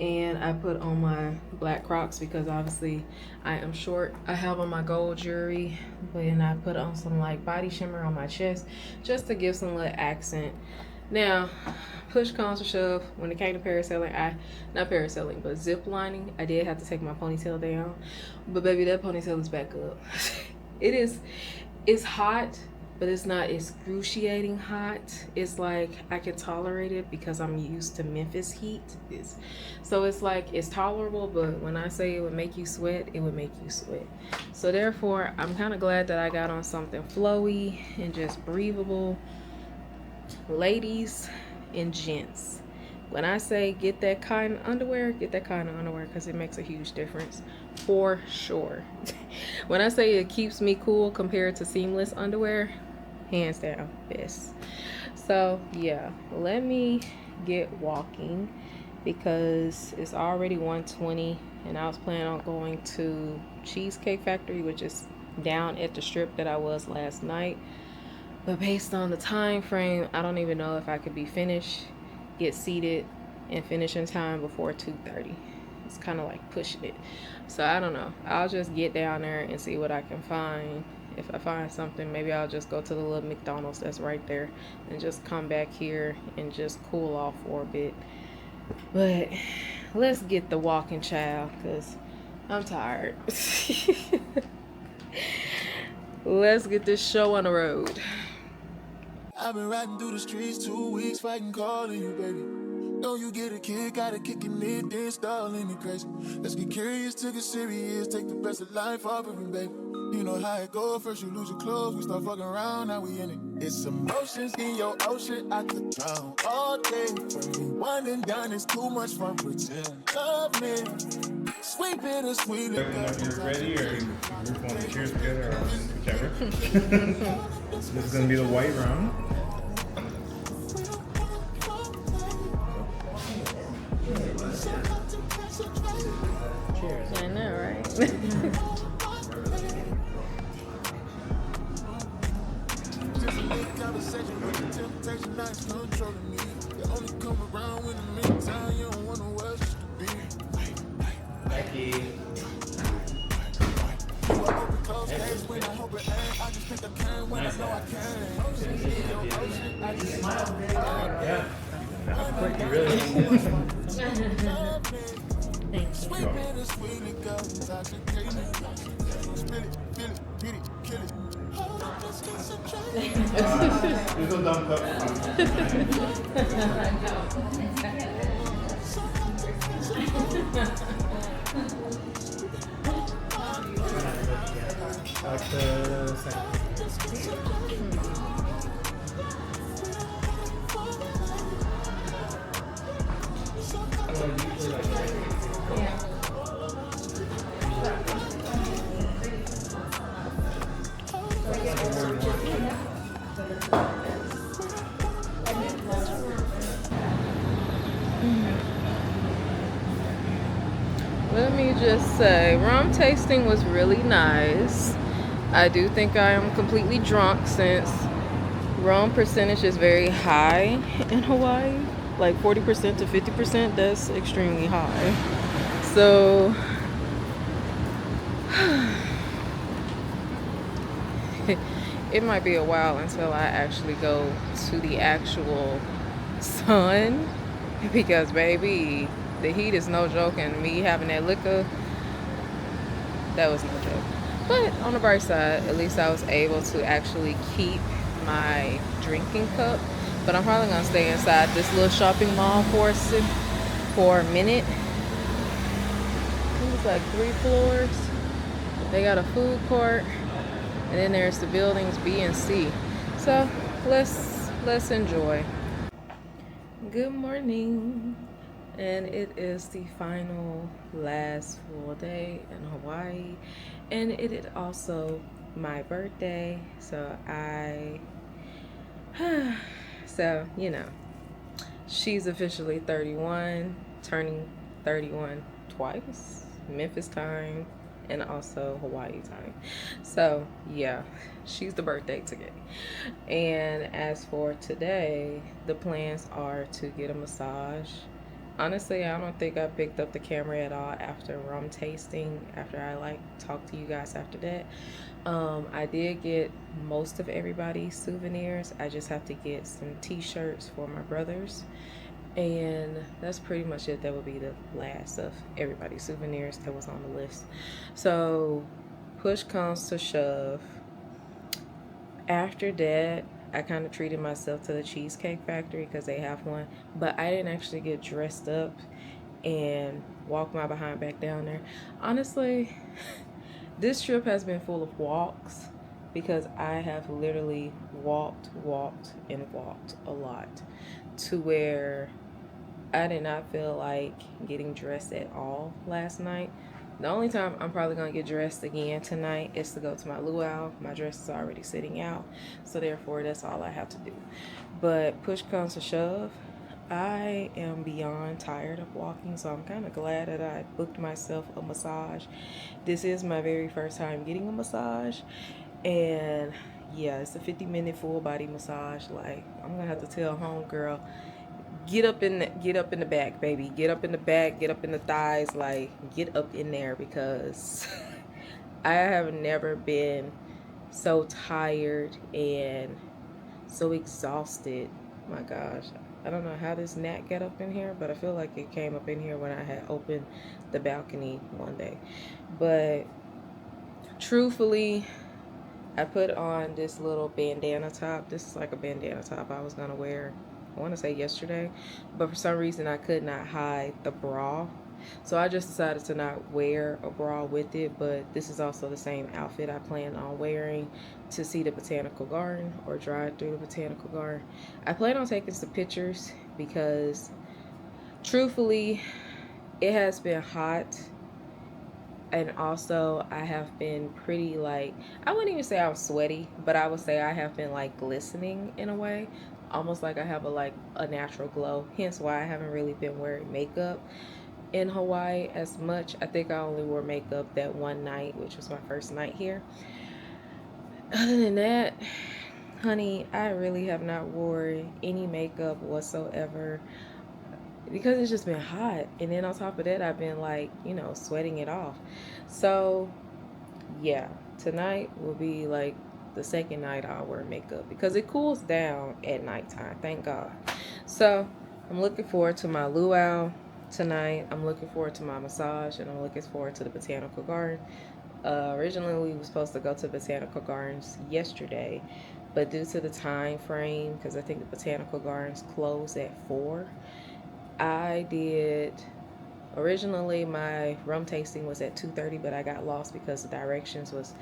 And I put on my black Crocs because obviously I am short. I have on my gold jewelry, and I put on some like body shimmer on my chest just to give some little accent. Now, push comes to shove, when it came to parasailing, not parasailing, but ziplining, I did have to take my ponytail down. But baby, that ponytail is back up. It's hot, but it's not excruciating hot. It's like I can tolerate it because I'm used to Memphis heat. So it's like it's tolerable, but when I say it would make you sweat, it would make you sweat. So therefore, I'm kind of glad that I got on something flowy and just breathable. Ladies and gents, when I say get that kind of underwear, get that kind of underwear because it makes a huge difference for sure. When I say it keeps me cool compared to seamless underwear, hands down best. So yeah, let me get walking because it's already 1:20 and I was planning on going to Cheesecake Factory, which is down at the strip that I was last night. But based on the time frame, I don't even know if I could be finished, get seated, and finish in time before 2:30. It's kind of like pushing it. So I don't know. I'll just get down there and see what I can find. If I find something, maybe I'll just go to the little McDonald's that's right there and just come back here and just cool off for a bit. But let's get the walking, child, because I'm tired. Let's get this show on the road. I've been riding through the streets 2 weeks, fighting, calling you, baby. Know you get a kick out of kicking it, then stalling me crazy. Let's get curious, took it serious, take the best of life off of him, baby. You know how it go, first you lose your clothes, we start fucking around, now we in it. It's emotions in your ocean, I could drown all day. When we one and done, it's too much fun, pretend. Love me, sweet bittersweet. Let me know if you're ready or you want to cheers together or whichever. This is going to be the white round. Cheers. I know, right? Sweet man is sweetly girl, intoxicating. Spill it, feel it, beat it, kill it. Hold up, let's get some training. There's no dumb cup. Like the second. Let me just say, rum tasting was really nice. I do think I am completely drunk since rum percentage is very high in Hawaii. Like 40% to 50%, that's extremely high. So, it might be a while until I actually go to the actual sun because, baby, the heat is no joke, and me having that liquor, that was no joke. But on the bright side, at least I was able to actually keep my drinking cup. But I'm probably gonna stay inside this little shopping mall for a minute. It's like 3 floors. They got a food court, and then there's the buildings B and C. So let's enjoy. Good morning. And it is the final last full day in Hawaii, and it is also my birthday. So so you know, she's officially 31, turning 31 twice, Memphis time and also Hawaii time. So yeah, she's the birthday today. And as for today, the plans are to get a massage. Honestly, I don't think I picked up the camera at all after rum tasting, after I talked to you guys after that. I did get most of everybody's souvenirs. I just have to get some t-shirts for my brothers, and that's pretty much it. That would be the last of everybody's souvenirs that was on the list. So push comes to shove, after that I kind of treated myself to the Cheesecake Factory because they have one, but I didn't actually get dressed up and walk my behind back down there. Honestly, this trip has been full of walks because I have literally walked and walked a lot, to where I did not feel like getting dressed at all last night. The only time I'm probably going to get dressed again tonight is to go to my luau. My dress is already sitting out, so therefore that's all I have to do. But push comes to shove, I am beyond tired of walking, so I'm kind of glad that I booked myself a massage. This is my very first time getting a massage, and yeah, it's a 50-minute full body massage. Like, I'm going to have to tell homegirl, get up in the back, baby. Get up in the back, get up in the thighs, like get up in there, because I have never been so tired and so exhausted. My gosh. I don't know how this gnat got up in here, but I feel like it came up in here when I had opened the balcony one day. But truthfully, I put on this little bandana top. This is like a bandana top I was gonna wear, I want to say yesterday, but for some reason I could not hide the bra, so I just decided to not wear a bra with it. But this is also the same outfit I plan on wearing to see the botanical garden or drive through the botanical garden. I plan on taking some pictures because truthfully it has been hot, and also I have been pretty, like, I wouldn't even say I'm sweaty, but I would say I have been like glistening in a way, almost like I have a natural glow, hence why I haven't really been wearing makeup in Hawaii as much. I think I only wore makeup that one night, which was my first night here. Other than that, honey, I really have not worn any makeup whatsoever because it's just been hot, and then on top of that I've been sweating it off. So yeah, tonight will be like the second night I'll wear makeup because it cools down at nighttime, thank God. So I'm looking forward to my luau. tonight. I'm looking forward to my massage, and I'm looking forward to the botanical garden. Originally, we were supposed to go to botanical gardens yesterday, but due to the time frame, because I think the botanical gardens close at 4, I did. Originally, my rum tasting was at 2:30, but I got lost because the directions was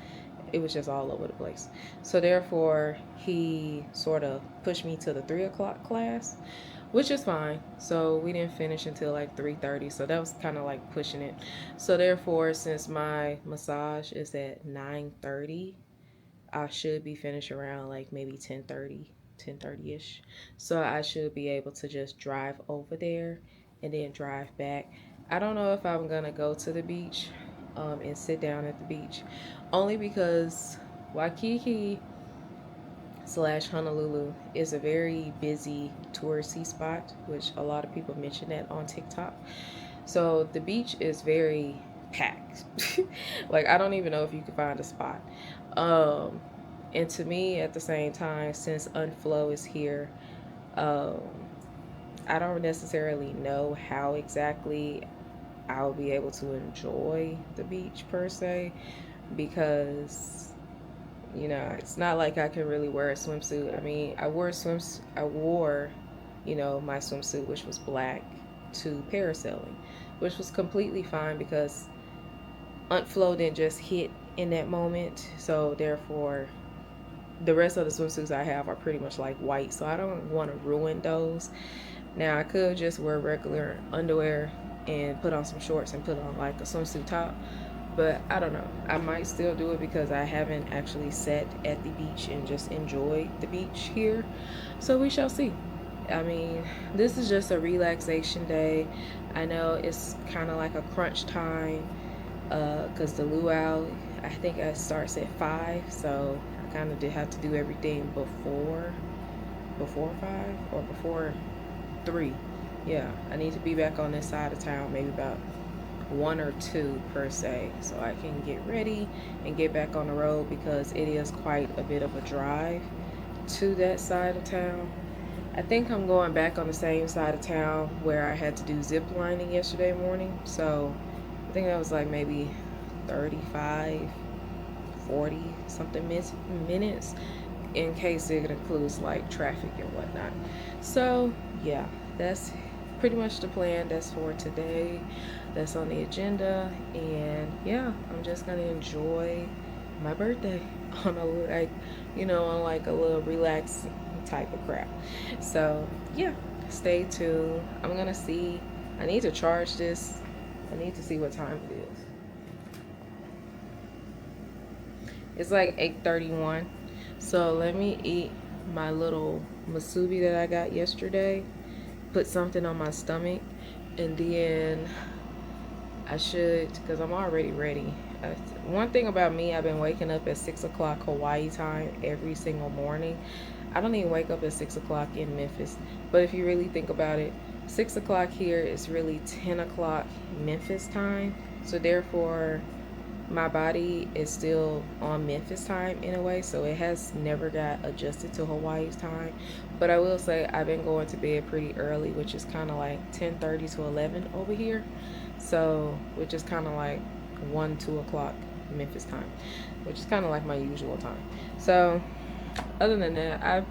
it was just all over the place. So therefore, he sort of pushed me to the 3 o'clock class, which is fine. So we didn't finish until like 3:30. So that was kind of like pushing it. So therefore, since my massage is at 9:30, I should be finished around like maybe 10:30, 10:30ish. So I should be able to just drive over there and then drive back. I don't know if I'm gonna go to the beach and sit down at the beach, only because Waikiki slash Honolulu is a very busy touristy spot, which a lot of people mention that on TikTok. So the beach is very packed. Like I don't even know if you can find a spot. Um, and to me, at the same time, since Unflow is here, um, I don't necessarily know how exactly I'll be able to enjoy the beach per se, because it's not like I can really wear a swimsuit. I mean, I wore, my swimsuit, which was black, to parasailing, which was completely fine because Aunt Flo didn't just hit in that moment. So therefore, the rest of the swimsuits I have are pretty much like white. So I don't want to ruin those. Now I could just wear regular underwear and put on some shorts and put on like a swimsuit top. But I don't know. I might still do it because I haven't actually sat at the beach and just enjoyed the beach here. So we shall see. I mean, this is just a relaxation day. I know it's kind of like a crunch time because the luau, I think it starts at 5. So I kind of did have to do everything before 5 or before 3. Yeah, I need to be back on this side of town maybe about 1 or 2 per se, so I can get ready and get back on the road because it is quite a bit of a drive to that side of town. I think I'm going back on the same side of town where I had to do ziplining yesterday morning, so I think that was like maybe 35, 40 something minutes in case it includes like traffic and whatnot. So yeah, that's pretty much the plan that's for today, that's on the agenda. And yeah, I'm just gonna enjoy my birthday on a on like a little relaxed type of crap. So yeah, stay tuned. I'm gonna see, I need to charge this. I need to see what time it is. It's like 8:31. So let me eat my little masubi that I got yesterday, put something on my stomach, and then I should, because I'm already ready. One thing about me, I've been waking up at 6 o'clock Hawaii time every single morning. I don't even wake up at 6 o'clock in Memphis. But if you really think about it, 6 o'clock here is really 10 o'clock Memphis time. So therefore, my body is still on Memphis time in a way, so it has never got adjusted to Hawaii's time. But I will say I've been going to bed pretty early, which is kind of like 10:30 to 11 over here. So, which is kind of like 1, 2 o'clock Memphis time, which is kind of like my usual time. So, other than that, I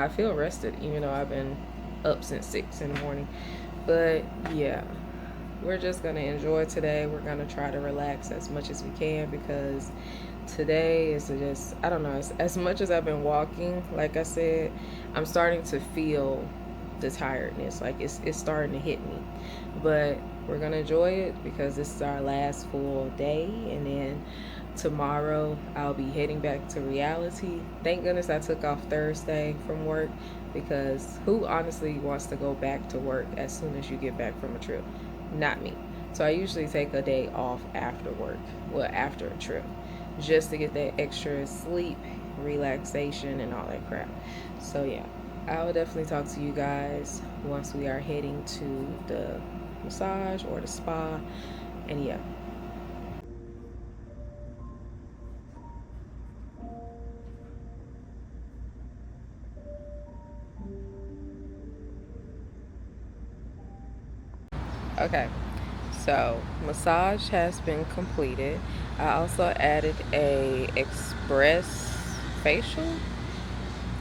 feel rested, even though I've been up since 6 in the morning. But yeah, we're just going to enjoy today. We're going to try to relax as much as we can because today is just, I don't know, as much as I've been walking, like I said, I'm starting to feel the tiredness. Like it's starting to hit me. But we're going to enjoy it because this is our last full day. And then tomorrow I'll be heading back to reality. Thank goodness I took off Thursday from work because who honestly wants to go back to work as soon as you get back from a trip? Not me. So I usually take a day off after work, well, after a trip, just to get that extra sleep, relaxation, and all that crap. So yeah, I will definitely talk to you guys once we are heading to the massage or the spa. And yeah. Okay, so massage has been completed. I also added a express facial.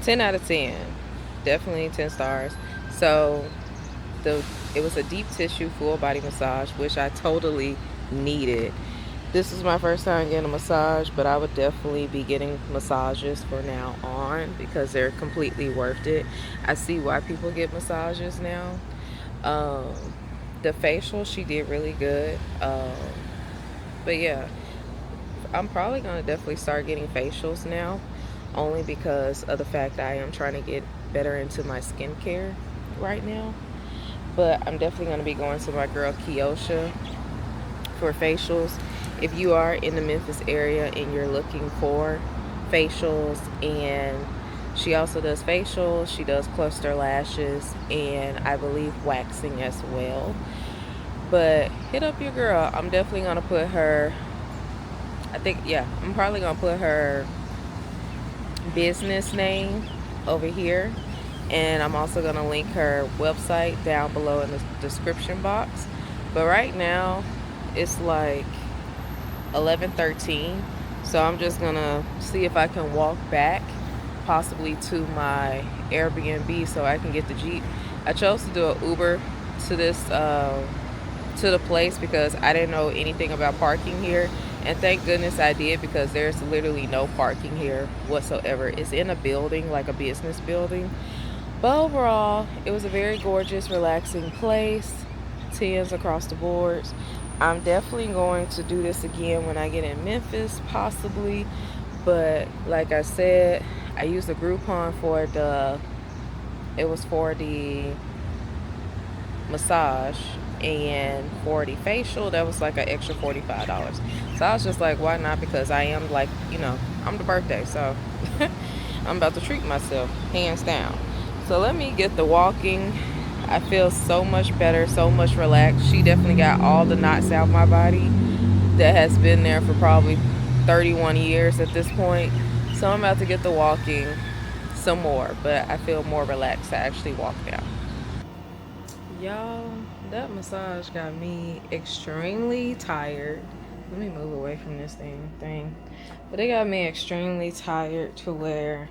10 out of 10. Definitely 10 stars. So the it was a deep tissue full body massage, which I totally needed. This is my first time getting a massage, but I would definitely be getting massages for now on because they're completely worth it. I see why people get massages now. Um, the facial, she did really good. But yeah, I'm probably gonna definitely start getting facials now, only because of the fact that I am trying to get better into my skincare right now. But I'm definitely gonna be going to my girl Kiosha for facials. If you are in the Memphis area and you're looking for facials, and she also does facials, she does cluster lashes, and I believe waxing as well. But hit up your girl. I'm definitely gonna put her, I think, yeah, I'm probably gonna put her business name over here, and I'm also gonna link her website down below in the description box. But right now it's like 11:13, so I'm just gonna see if I can walk back possibly to my Airbnb so I can get the Jeep. I chose to do an Uber to this to the place because I didn't know anything about parking here. And thank goodness I did, because there's literally no parking here whatsoever. It's in a building, like a business building. But overall, it was a very gorgeous, relaxing place. 10s across the boards. I'm definitely going to do this again when I get in Memphis, possibly. But like I said, I used a Groupon for it was for the massage, and for the facial that was like an extra $45. So I was just like, why not? Because I am, like, I'm the birthday, so I'm about to treat myself, hands down. So let me get the walking. I feel so much better, so much relaxed. She definitely got all the knots out my body that has been there for probably 31 years at this point. So I'm about to get the walking some more, but I feel more relaxed to actually walk now. Y'all, that massage got me extremely tired. Let me move away from this thing. But it got me extremely tired to where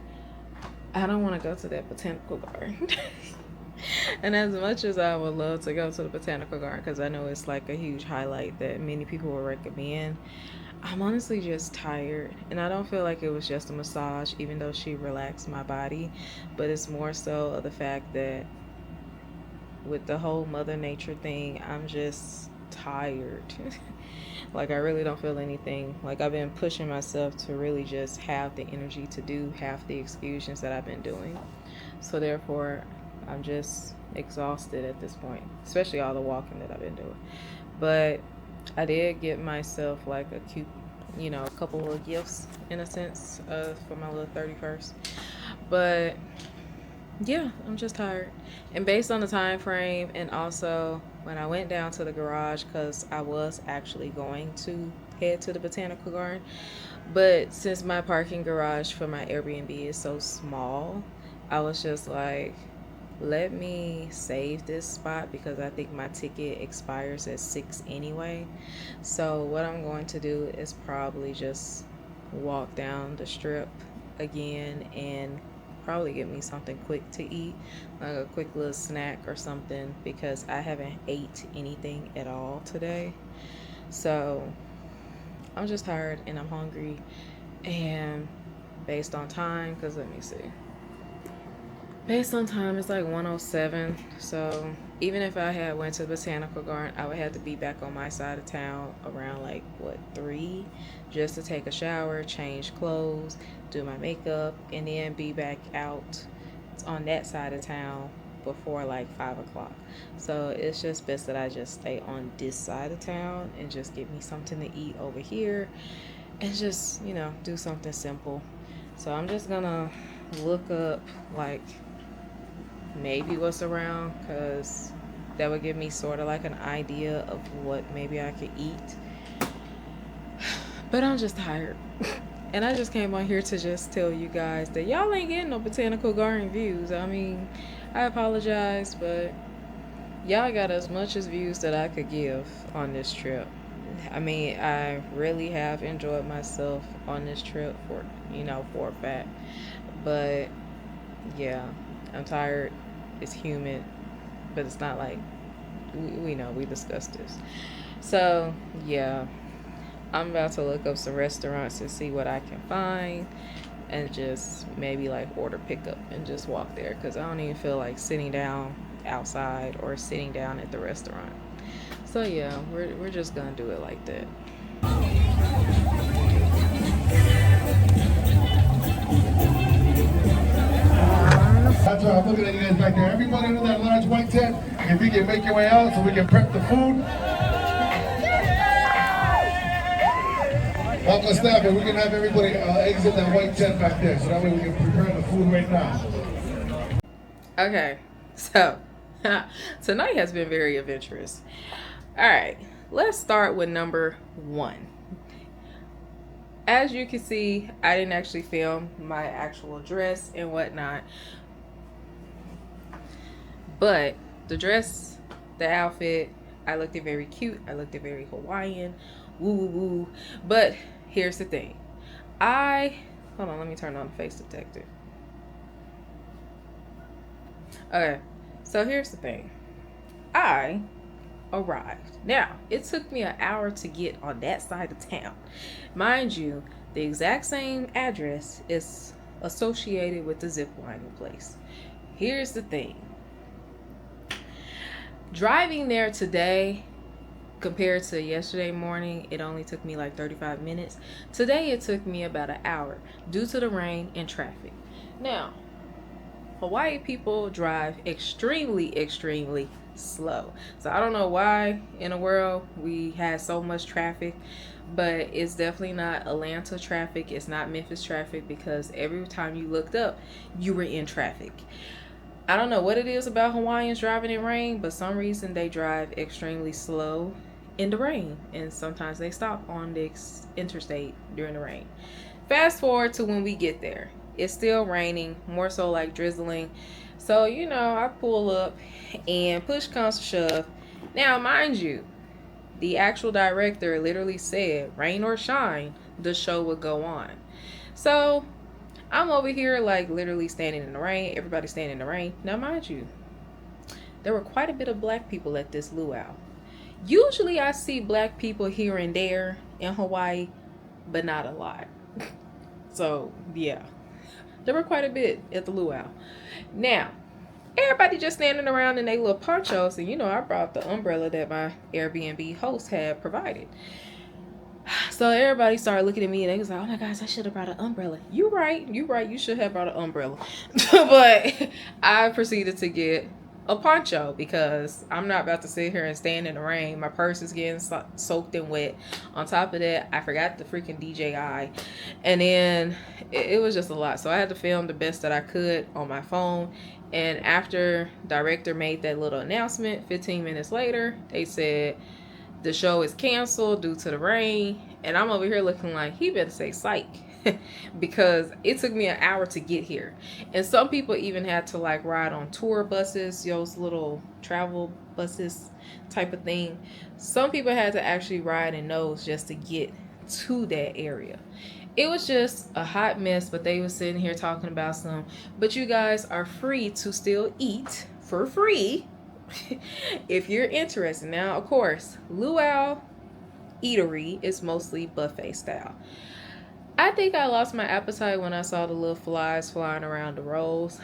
I don't want to go to that botanical garden. And as much as I would love to go to the botanical garden, because I know it's like a huge highlight that many people will recommend, I'm honestly just tired. And I don't feel like it was just a massage, even though she relaxed my body. But it's more so of the fact that with the whole Mother Nature thing, I'm just tired. Like, I really don't feel anything. Like, I've been pushing myself to really just have the energy to do half the excursions that I've been doing. So, therefore, I'm just exhausted at this point, especially all the walking that I've been doing. But I did get myself like a cute, a couple of gifts in a sense for my little 31st. But yeah, I'm just tired. And based on the time frame, and also when I went down to the garage, because I was actually going to head to the botanical garden, but since my parking garage for my Airbnb is so small, I was just like, let me save this spot because I think my ticket expires at 6 anyway. So what I'm going to do is probably just walk down the strip again and probably get me something quick to eat, like a quick little snack or something, because I haven't ate anything at all today. So I'm just tired and I'm hungry. And based on time, because let me see. Based on time, it's like 107. So even if I had went to the botanical garden, I would have to be back on my side of town around like what 3, just to take a shower, change clothes, do my makeup, and then be back out on that side of town before like 5 o'clock. So it's just best that I just stay on this side of town and just get me something to eat over here, and just do something simple. So I'm just gonna look up like maybe what's around, because that would give me sort of like an idea of what maybe I could eat. But I'm just tired. And I just came on here to just tell you guys that y'all ain't getting no botanical garden views. I mean, I apologize, but Y'all got as much as views that I could give on this trip. I mean, I really have enjoyed myself on this trip for a fact. But yeah, I'm tired. It's humid, but it's not like we know we discussed this. So yeah, I'm about to look up some restaurants and see what I can find, and just maybe like order pickup and just walk there because I don't even feel like sitting down outside or sitting down at the restaurant. So yeah, we're just gonna do it like that. That's why I'm looking at you guys back there. Everybody in that large white tent, if you can make your way out so we can prep the food. Uncle staff, if we can have everybody exit that white tent back there so that way we can prepare the food right now. Okay, so tonight has been very adventurous. All right, let's start with number one. As you can see, I didn't actually film my actual dress and whatnot, but the dress, the outfit, I looked it very cute. I looked it very Hawaiian, woo woo woo. But here's the thing, hold on, let me turn on the face detector. Okay, so here's the thing, I arrived. Now, it took me an hour to get on that side of town. Mind you, the exact same address is associated with the ziplining place. Here's the thing. Driving there today compared to yesterday morning, it only took me like 35 minutes. Today it took me about an hour due to the rain and traffic. Now, Hawaii people drive extremely slow. So I don't know why in the world we had so much traffic, but it's definitely not Atlanta traffic. It's not Memphis traffic, because every time you looked up, you were in traffic. I don't know what it is about Hawaiians driving in rain, but some reason they drive extremely slow in the rain, and sometimes they stop on the interstate during the rain. Fast forward to when we get there. It's still raining, more so like drizzling. So, I pull up and push comes to shove. Now, mind you, the actual director literally said, rain or shine, the show would go on. So, I'm over here like literally standing in the rain. Everybody's standing in the rain. Now, mind you, there were quite a bit of black people at this luau. Usually I see black people here and there in Hawaii, but not a lot. So, yeah. There were quite a bit at the luau. Now, everybody just standing around in their little ponchos, and I brought the umbrella that my Airbnb host had provided. So everybody started looking at me and they was like, oh my gosh, I should have brought an umbrella. You right, you should have brought an umbrella. But I proceeded to get a poncho because I'm not about to sit here and stand in the rain. My purse is getting soaked and wet. On top of that, I forgot the freaking DJI. And then it was just a lot. So I had to film the best that I could on my phone. And after director made that little announcement, 15 minutes later, they said the show is canceled due to the rain. And I'm over here looking like, he better say psych. Because it took me an hour to get here. And some people even had to like ride on tour buses, those little travel buses type of thing. Some people had to actually ride in those just to get to that area. It was just a hot mess, but they were sitting here talking about some, but you guys are free to still eat for free if you're interested. Now, of course, luau eatery is mostly buffet style. I think I lost my appetite when I saw the little flies flying around the rolls.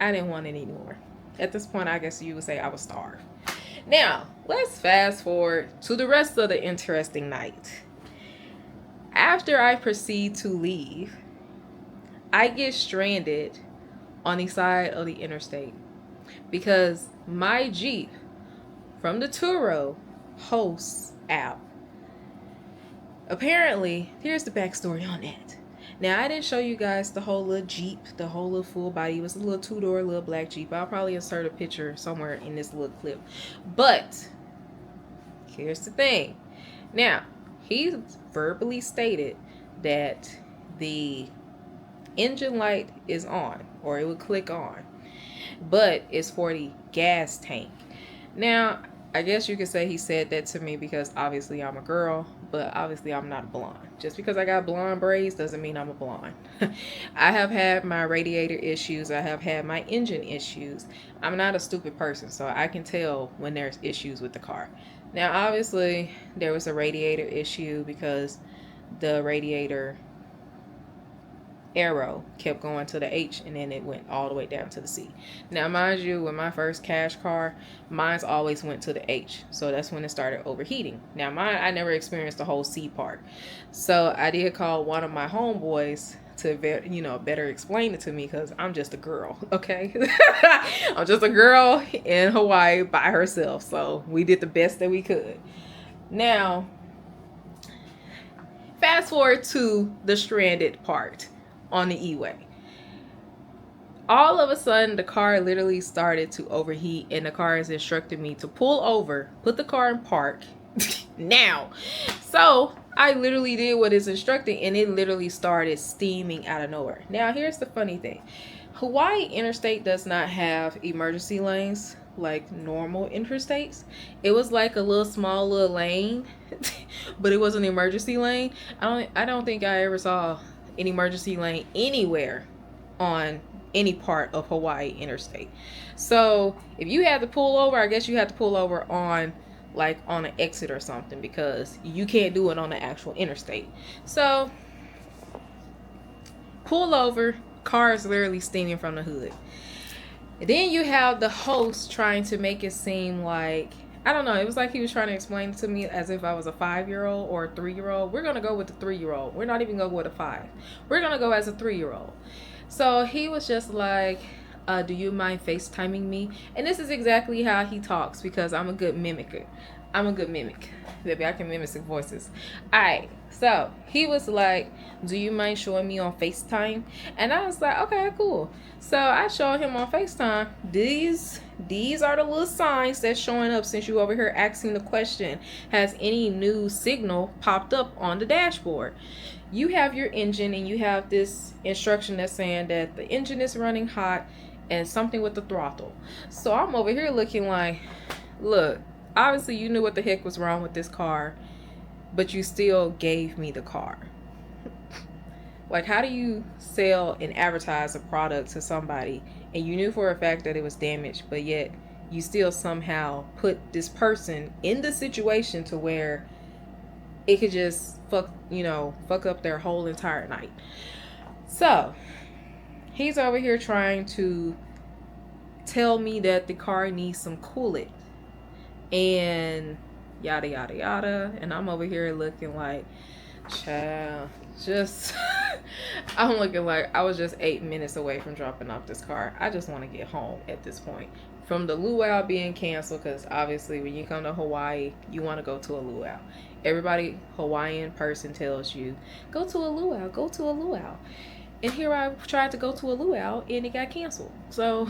I didn't want it anymore. At this point, I guess you would say I was starved. Now, let's fast forward to the rest of the interesting night. After I proceed to leave, I get stranded on the side of the interstate because my Jeep from the Turo hosts app, apparently, here's the backstory on that. Now, I didn't show you guys the whole little Jeep, the whole little full body. It was a little two-door little black Jeep. I'll probably insert a picture somewhere in this little clip. But here's the thing. Now, he verbally stated that the engine light is on, or it would click on, but it's for the gas tank. Now, I guess you could say he said that to me because obviously I'm a girl, but obviously I'm not a blonde. Just because I got blonde braids doesn't mean I'm a blonde. I have had my radiator issues, I have had my engine issues. I'm not a stupid person, so I can tell when there's issues with the car. Now, obviously, there was a radiator issue because the radiator arrow kept going to the H and then it went all the way down to the C. Now, mind you, with my first cash car, mine's always went to the H. So that's when it started overheating. Now, mine, I never experienced the whole C part. So I did call one of my homeboys to better explain it to me because I'm just a girl, okay? I'm just a girl in Hawaii by herself. So we did the best that we could. Now, fast forward to the stranded part on the E-way. All of a sudden, the car literally started to overheat, and the car is instructing me to pull over, put the car in park now. So I literally did what is instructing, and it literally started steaming out of nowhere. Now, here's the funny thing. Hawaii Interstate does not have emergency lanes like normal interstates. It was like a little small little lane, but it was an emergency lane. I don't think I ever saw an emergency lane anywhere on any part of Hawaii Interstate. So if you had to pull over, I guess you had to pull over on an exit or something, because you can't do it on the actual interstate. So pull over, car is literally steaming from the hood. And then you have the host trying to make it seem like, I don't know, it was like he was trying to explain it to me as if I was a 5-year-old or a 3-year-old. We're going to go with the 3-year-old. We're not even going to go with a 5. We're going to go as a 3-year-old. So he was just like, do you mind FaceTiming me? And this is exactly how he talks, because I'm a good mimicker. I'm a good mimic. Baby, I can mimic voices. Alright, so he was like, do you mind showing me on FaceTime? And I was like, okay, cool. So I showed him on FaceTime. These are the little signs that's showing up since you over here asking the question. Has any new signal popped up on the dashboard? You have your engine and you have this instruction that's saying that the engine is running hot and something with the throttle. So I'm over here looking like, look, obviously you knew what the heck was wrong with this car, but you still gave me the car. Like, how do you sell and advertise a product to somebody and you knew for a fact that it was damaged, but yet you still somehow put this person in the situation to where it could just fuck up their whole entire night? So he's over here trying to tell me that the car needs some coolant and yada yada yada, and I'm over here looking like, child, just I'm looking like I was just 8 minutes away from dropping off this car. I just want to get home at this point from the luau being canceled, because obviously when you come to Hawaii, you want to go to a luau. Everybody Hawaiian person tells you, go to a luau, go to a luau. And here I tried to go to a luau and it got canceled. So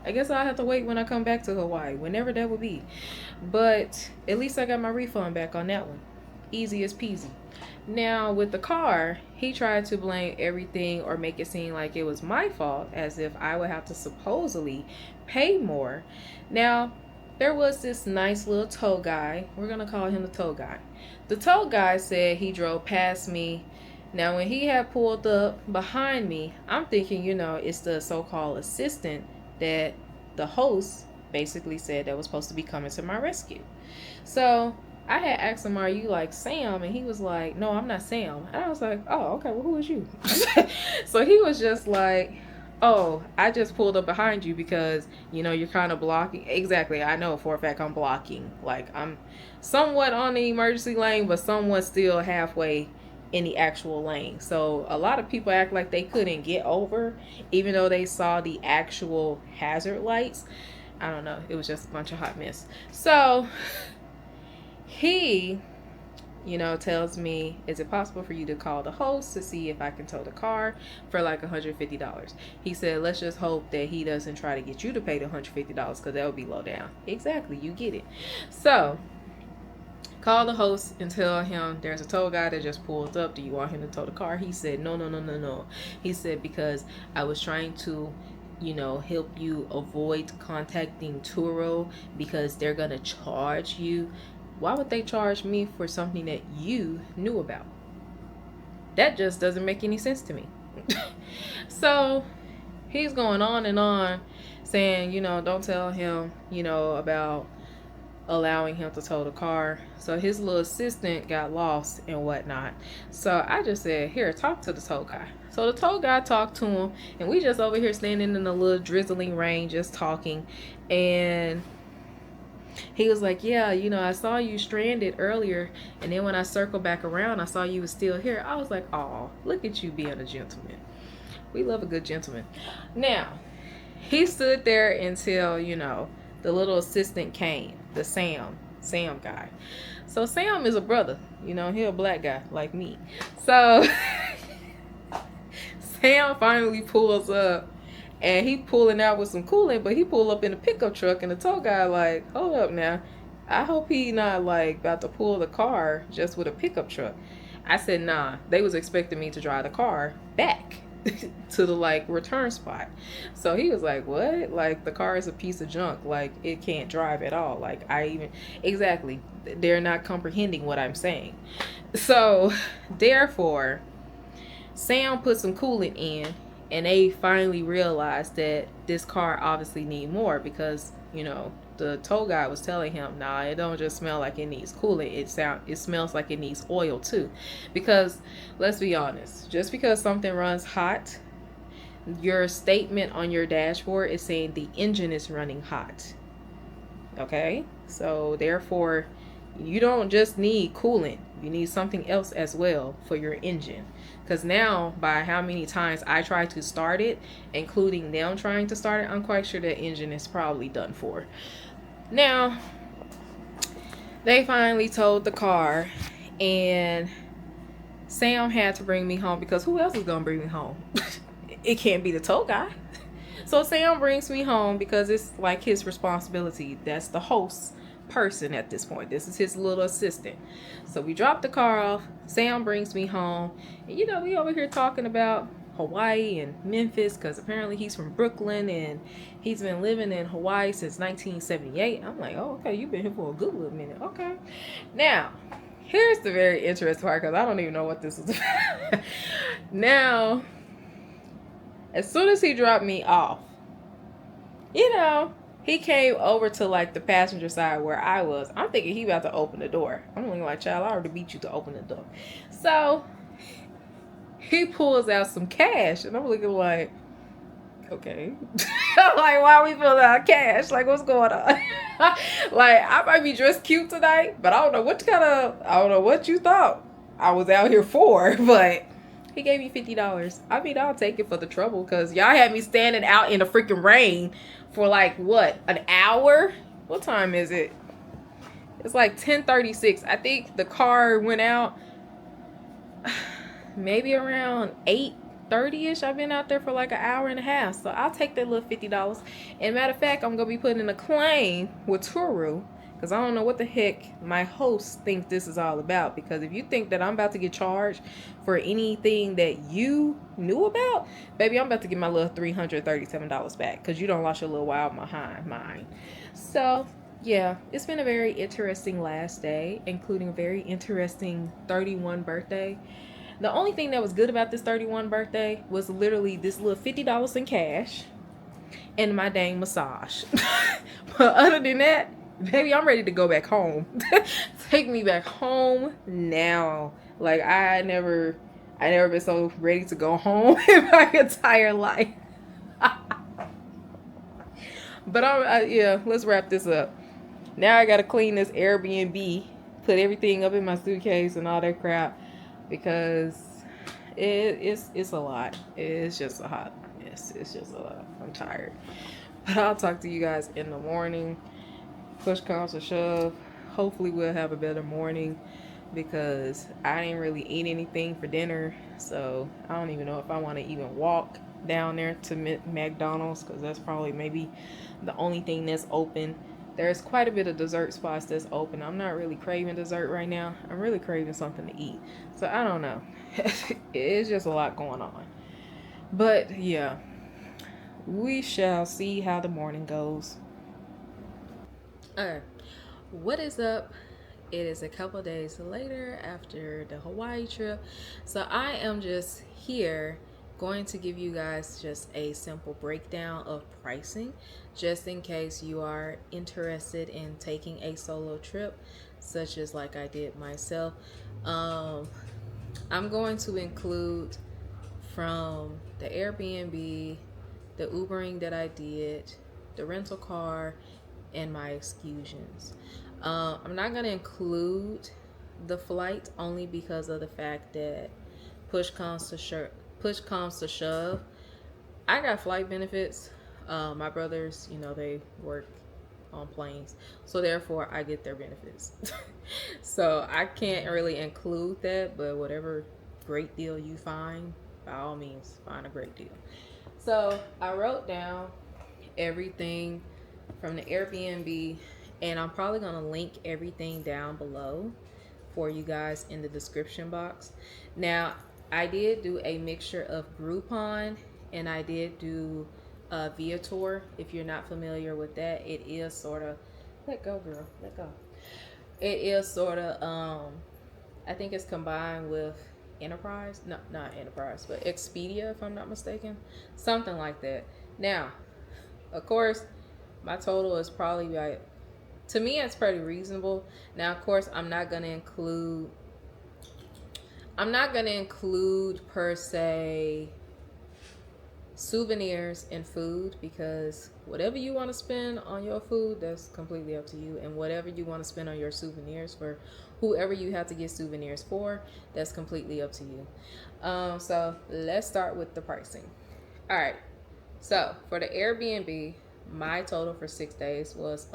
I guess I'll have to wait when I come back to Hawaii, whenever that will be. But at least I got my refund back on that one. Easy as peasy. Now with the car, he tried to blame everything or make it seem like it was my fault, as if I would have to supposedly pay more. Now, there was this nice little tow guy. We're going to call him the tow guy. The tow guy said he drove past me. Now, when he had pulled up behind me, I'm thinking, it's the so-called assistant that the host basically said that was supposed to be coming to my rescue. So I had asked him, are you like Sam? And he was like, no, I'm not Sam. And I was like, oh, okay, well, who is you? So he was just like, oh, I just pulled up behind you because, you're kind of blocking. Exactly. I know for a fact I'm blocking. Like, I'm somewhat on the emergency lane, but somewhat still halfway in the actual lane. So a lot of people act like they couldn't get over, even though they saw the actual hazard lights. I don't know. It was just a bunch of hot mess. So he, tells me, is it possible for you to call the host to see if I can tow the car for like $150? He said, let's just hope that he doesn't try to get you to pay the $150, because that would be low down. Exactly. You get it. So call the host and tell him there's a tow guy that just pulled up. Do you want him to tow the car? He said, no. He said, because I was trying to help you avoid contacting Turo because they're gonna charge you. Why would they charge me for something that you knew about? That just doesn't make any sense to me. So he's going on and on saying, don't tell him, about allowing him to tow the car. So his little assistant got lost and whatnot. So I just said, here, talk to the tow guy. So the tow guy talked to him, and we just over here standing in a little drizzling rain just talking. And he was like, yeah, I saw you stranded earlier, and then when I circled back around, I saw you was still here. I was like, oh, look at you being a gentleman. We love a good gentleman. Now, he stood there until, the little assistant came, the Sam guy. So Sam is a brother, he a black guy like me. So Sam finally pulls up, and he pulling out with some coolant, but he pulled up in a pickup truck, and the tow guy like, hold up now. I hope he not like about to pull the car just with a pickup truck. I said, nah, they was expecting me to drive the car back to the like return spot. So he was like, what? Like the car is a piece of junk. Like it can't drive at all. Like exactly. They're not comprehending what I'm saying. So therefore, Sam put some coolant in, and they finally realized that this car obviously need more because, the tow guy was telling him, nah, it don't just smell like it needs coolant. It smells like it needs oil too. Because let's be honest, just because something runs hot, your statement on your dashboard is saying the engine is running hot. Okay? So therefore, you don't just need coolant. You need something else as well for your engine. Because now, by how many times I try to start it, including them trying to start it, I'm quite sure that engine is probably done for. Now, they finally towed the car, and Sam had to bring me home because who else is going to bring me home? It can't be the tow guy. So Sam brings me home because it's like his responsibility. That's the host person at this point. This is his little assistant. So we drop the car off. Sam brings me home. And we over here talking about Hawaii and Memphis because apparently he's from Brooklyn and he's been living in Hawaii since 1978. I'm like, oh, okay, you've been here for a good little minute. Okay. Now, here's the very interesting part because I don't even know what this is about. Now, as soon as he dropped me off, he came over to like the passenger side where I was. I'm thinking he about to open the door. I'm looking like, child, I already beat you to open the door. So he pulls out some cash, and I'm looking like, okay. I'm like, why are we pulling out cash? Like, what's going on? Like, I might be dressed cute tonight, but I don't know what you thought I was out here for, but he gave me $50. I mean, I'll take it for the trouble because y'all had me standing out in the freaking rain for like, what, an hour? What time is it? It's like 10:36. I think the car went out maybe around 8:30ish. I've been out there for like an hour and a half. So I'll take that little $50. And matter of fact, I'm going to be putting in a claim with Turu because I don't know what the heck my hosts think this is all about. Because if you think that I'm about to get charged for anything that you knew about, baby, I'm about to get my little $337 back because you don't lost your little while behind mine. So yeah, it's been a very interesting last day, including a very interesting 31 birthday. The only thing that was good about this 31 birthday was literally this little $50 in cash and my dang massage. But other than that, baby, I'm ready to go back home. Take me back home now. Like I never been so ready to go home in my entire life. But yeah, let's wrap this up. Now I gotta clean this Airbnb, put everything up in my suitcase and all that crap because it's a lot. It's just a lot. It's just a lot. I'm tired. But I'll talk to you guys in the morning. Push comes to shove. Hopefully we'll have a better morning because I didn't really eat anything for dinner. So I don't even know if I want to even walk down there to McDonald's because that's probably maybe the only thing that's open. There's quite a bit of dessert spots that's open. I'm not really craving dessert right now. I'm really craving something to eat. So I don't know. It's just a lot going on. But yeah, We shall see how the morning goes. Alright, what is up? It is a couple days later after the Hawaii trip. So I am just here going to give you guys just a simple breakdown of pricing, just in case you are interested in taking a solo trip, such as like I did myself. Um, I'm going to include from the Airbnb, the Ubering that I did, the rental car, and my excursions. I'm not going to include the flight only because of the fact that push comes to shove. I got flight benefits. My brothers, they work on planes, so therefore I get their benefits. So I can't really include that, but whatever great deal you find, by all means, find a great deal. So I wrote down everything from the Airbnb, and I'm probably going to link everything down below for you guys in the description box. Now, I did do a mixture of Groupon and I did do Viator. If you're not familiar with that, it is sort of, let go, girl, let go. It is sort of, I think it's combined with Enterprise, no, not Enterprise, but Expedia, if I'm not mistaken, something like that. Now, of course, my total is probably like, to me, it's pretty reasonable. Now, of course, I'm not gonna include per se souvenirs and food, because whatever you want to spend on your food, that's completely up to you, and whatever you want to spend on your souvenirs for whoever you have to get souvenirs for, that's completely up to you. So let's start with the pricing. All right, so for the Airbnb, my total for 6 days was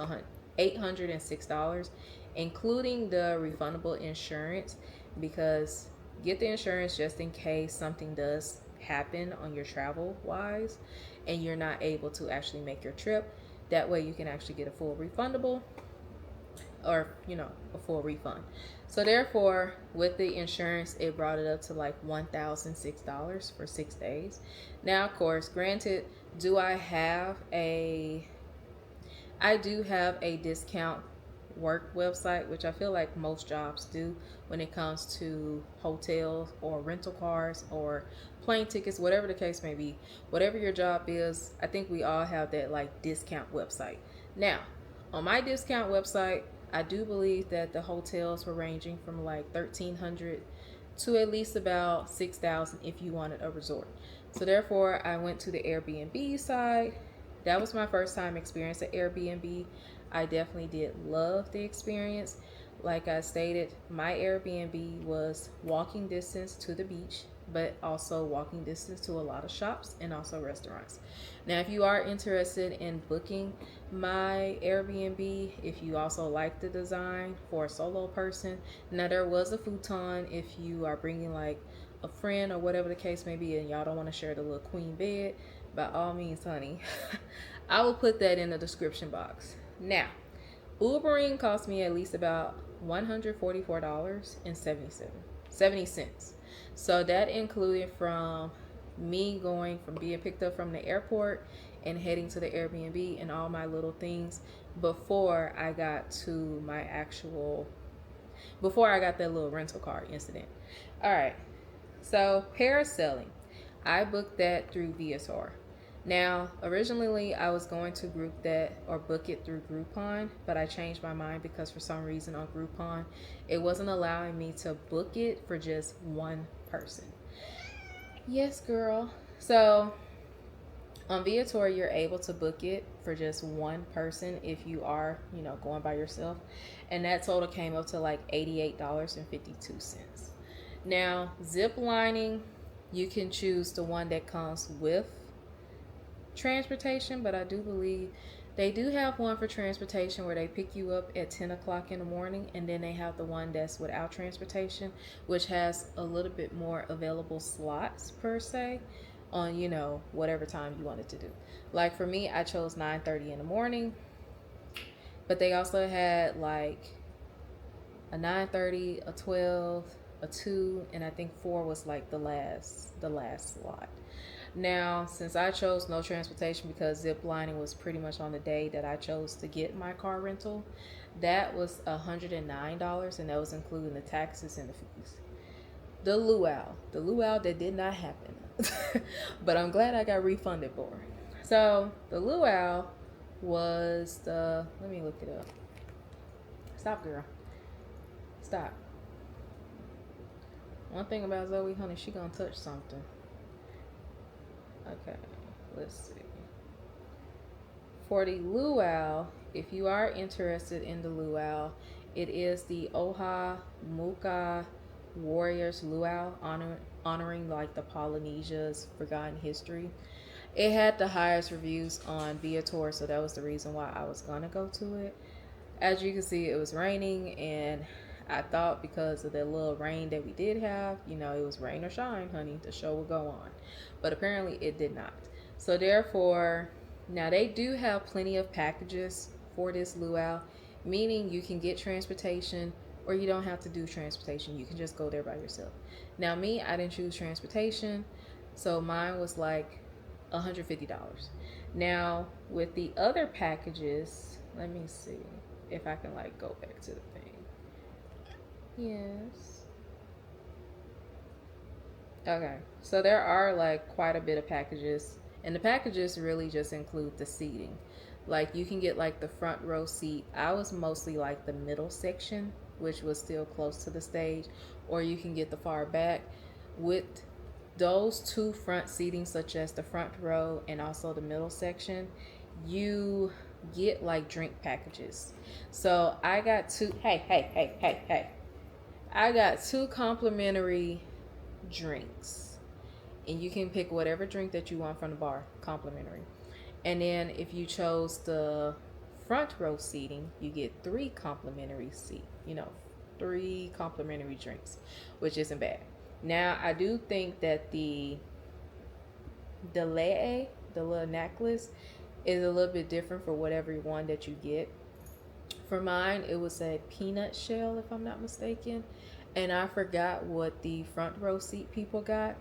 $806, including the refundable insurance, because get the insurance just in case something does happen on your travel wise and you're not able to actually make your trip. That way you can actually get a full refundable, or a full refund. So therefore, with the insurance, it brought it up to like $1,006 for 6 days. Now, of course, granted, do I do have a discount work website, which I feel like most jobs do when it comes to hotels or rental cars or plane tickets, whatever the case may be. Whatever your job is, I think we all have that like discount website. Now, on my discount website, I do believe that the hotels were ranging from like 1,300 to at least about 6,000 if you wanted a resort. So therefore, I went to the Airbnb side. That was my first time experience at Airbnb. I definitely did love the experience. Like I stated, my Airbnb was walking distance to the beach, but also walking distance to a lot of shops and also restaurants. Now, if you are interested in booking my Airbnb, if you also like the design for a solo person, now there was a futon if you are bringing like a friend or whatever the case may be and y'all don't want to share the little queen bed, by all means, honey, I will put that in the description box. Now, Ubering cost me at least about $144.70. So that included from me going from being picked up from the airport and heading to the Airbnb and all my little things before I got to before I got that little rental car incident. All right. So parasailing, I booked that through Viator. Now, originally I was going to group that or book it through Groupon, but I changed my mind because for some reason on Groupon, it wasn't allowing me to book it for just one person. Yes, girl. So on Viator, you're able to book it for just one person if you are, going by yourself. And that total came up to like $88.52. Now, Ziplining, you can choose the one that comes with transportation, but I do believe they do have one for transportation where they pick you up at 10 o'clock in the morning, and then they have the one that's without transportation, which has a little bit more available slots per se on whatever time you wanted to do. Like for me, I chose 9:30 in the morning, but they also had like a 9:30, a 12, a 2, and I think 4 was like the last slot. Now, since I chose no transportation because ziplining was pretty much on the day that I chose to get my car rental, that was $109, and that was including the taxes and the fees. The luau that did not happen, but I'm glad I got refunded for. So the luau was the. Let me look it up. Stop, girl. Stop. One thing about Zoe, honey, she gonna touch something. Okay, let's see. For the luau, if you are interested in the luau, it is the Oha Muka Warriors luau, honoring like the Polynesia's forgotten history. It had the highest reviews on Viator, so that was the reason why I was gonna go to it. As you can see, it was raining, and I thought because of the little rain that we did have, it was rain or shine, honey, the show would go on. But apparently it did not. So therefore, now they do have plenty of packages for this luau, meaning you can get transportation or you don't have to do transportation. You can just go there by yourself. Now me, I didn't choose transportation, so mine was like $150. Now with the other packages, let me see if I can like go back to the thing. Yes. Okay. So there are like quite a bit of packages, and the packages really just include the seating. Like you can get like the front row seat. I was mostly like the middle section, which was still close to the stage, or you can get the far back. With those two front seating, such as the front row and also the middle section, you get like drink packages. So I got two. Hey. I got two complimentary drinks, and you can pick whatever drink that you want from the bar, complimentary. And then if you chose the front row seating, you get three complimentary drinks, which isn't bad. Now I do think that the lei, the little necklace, is a little bit different for whatever one that you get. For mine, it was a peanut shell, if I'm not mistaken. And I forgot what the front row seat people got.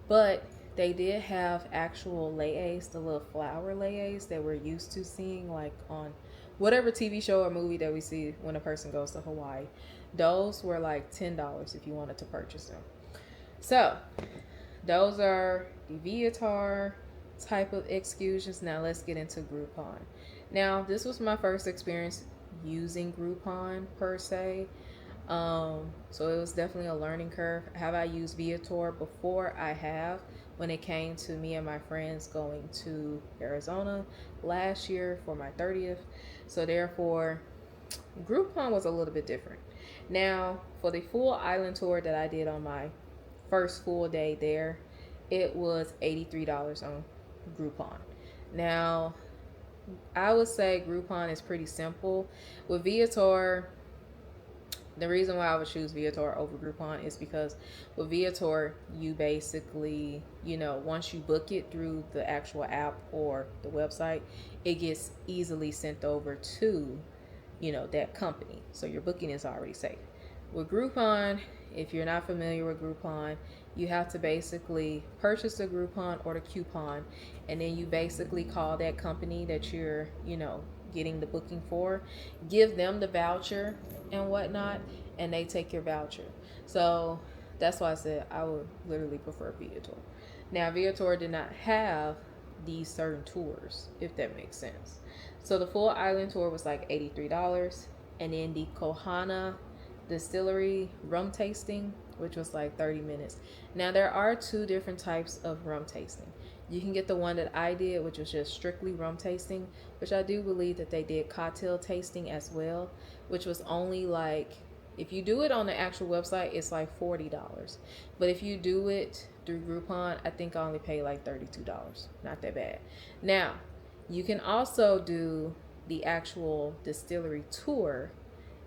But they did have actual leis, the little flower leis that we're used to seeing like on whatever TV show or movie that we see when a person goes to Hawaii. Those were like $10 if you wanted to purchase them. So those are the Viator type of excursions. Now let's get into Groupon. Now this was my first experience using Groupon per se. So it was definitely a learning curve. Have I used Viator before? I have, when it came to me and my friends going to Arizona last year for my 30th. So therefore, Groupon was a little bit different. Now, for the full island tour that I did on my first full day there, it was $83 on Groupon. Now, I would say Groupon is pretty simple. With Viator, the reason why I would choose Viator over Groupon is because with Viator, you basically, once you book it through the actual app or the website, it gets easily sent over to, that company. So your booking is already safe. With Groupon, if you're not familiar with Groupon, you have to basically purchase the Groupon or the coupon, and then you basically call that company that you're, getting the booking for, give them the voucher and whatnot, and they take your voucher. So that's why I said I would literally prefer Viator. Now, Viator did not have these certain tours, if that makes sense. So the full island tour was like $83, and then the Kohana Distillery rum tasting, which was like 30 minutes. Now there are two different types of rum tasting. You can get the one that I did, which was just strictly rum tasting, which I do believe that they did cocktail tasting as well, which was only like, if you do it on the actual website, it's like $40. But if you do it through Groupon, I think I only pay like $32. Not that bad. Now, you can also do the actual distillery tour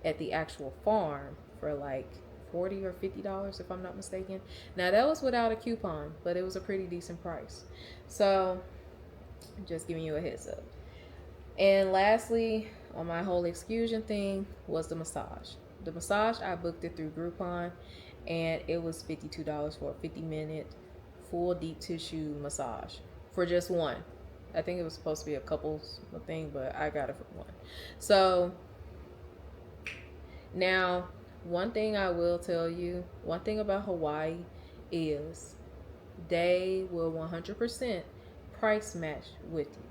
at the actual farm for like $40 or $50 if I'm not mistaken. Now that was without a coupon, but it was a pretty decent price. So just giving you a heads up. And lastly, on my whole excursion thing was the massage. The massage, I booked it through Groupon, and it was $52 for a 50-minute full deep tissue massage for just one. I think it was supposed to be a couples thing, but I got it for one. So now, one thing I will tell you, one thing about Hawaii is they will 100% price match with you.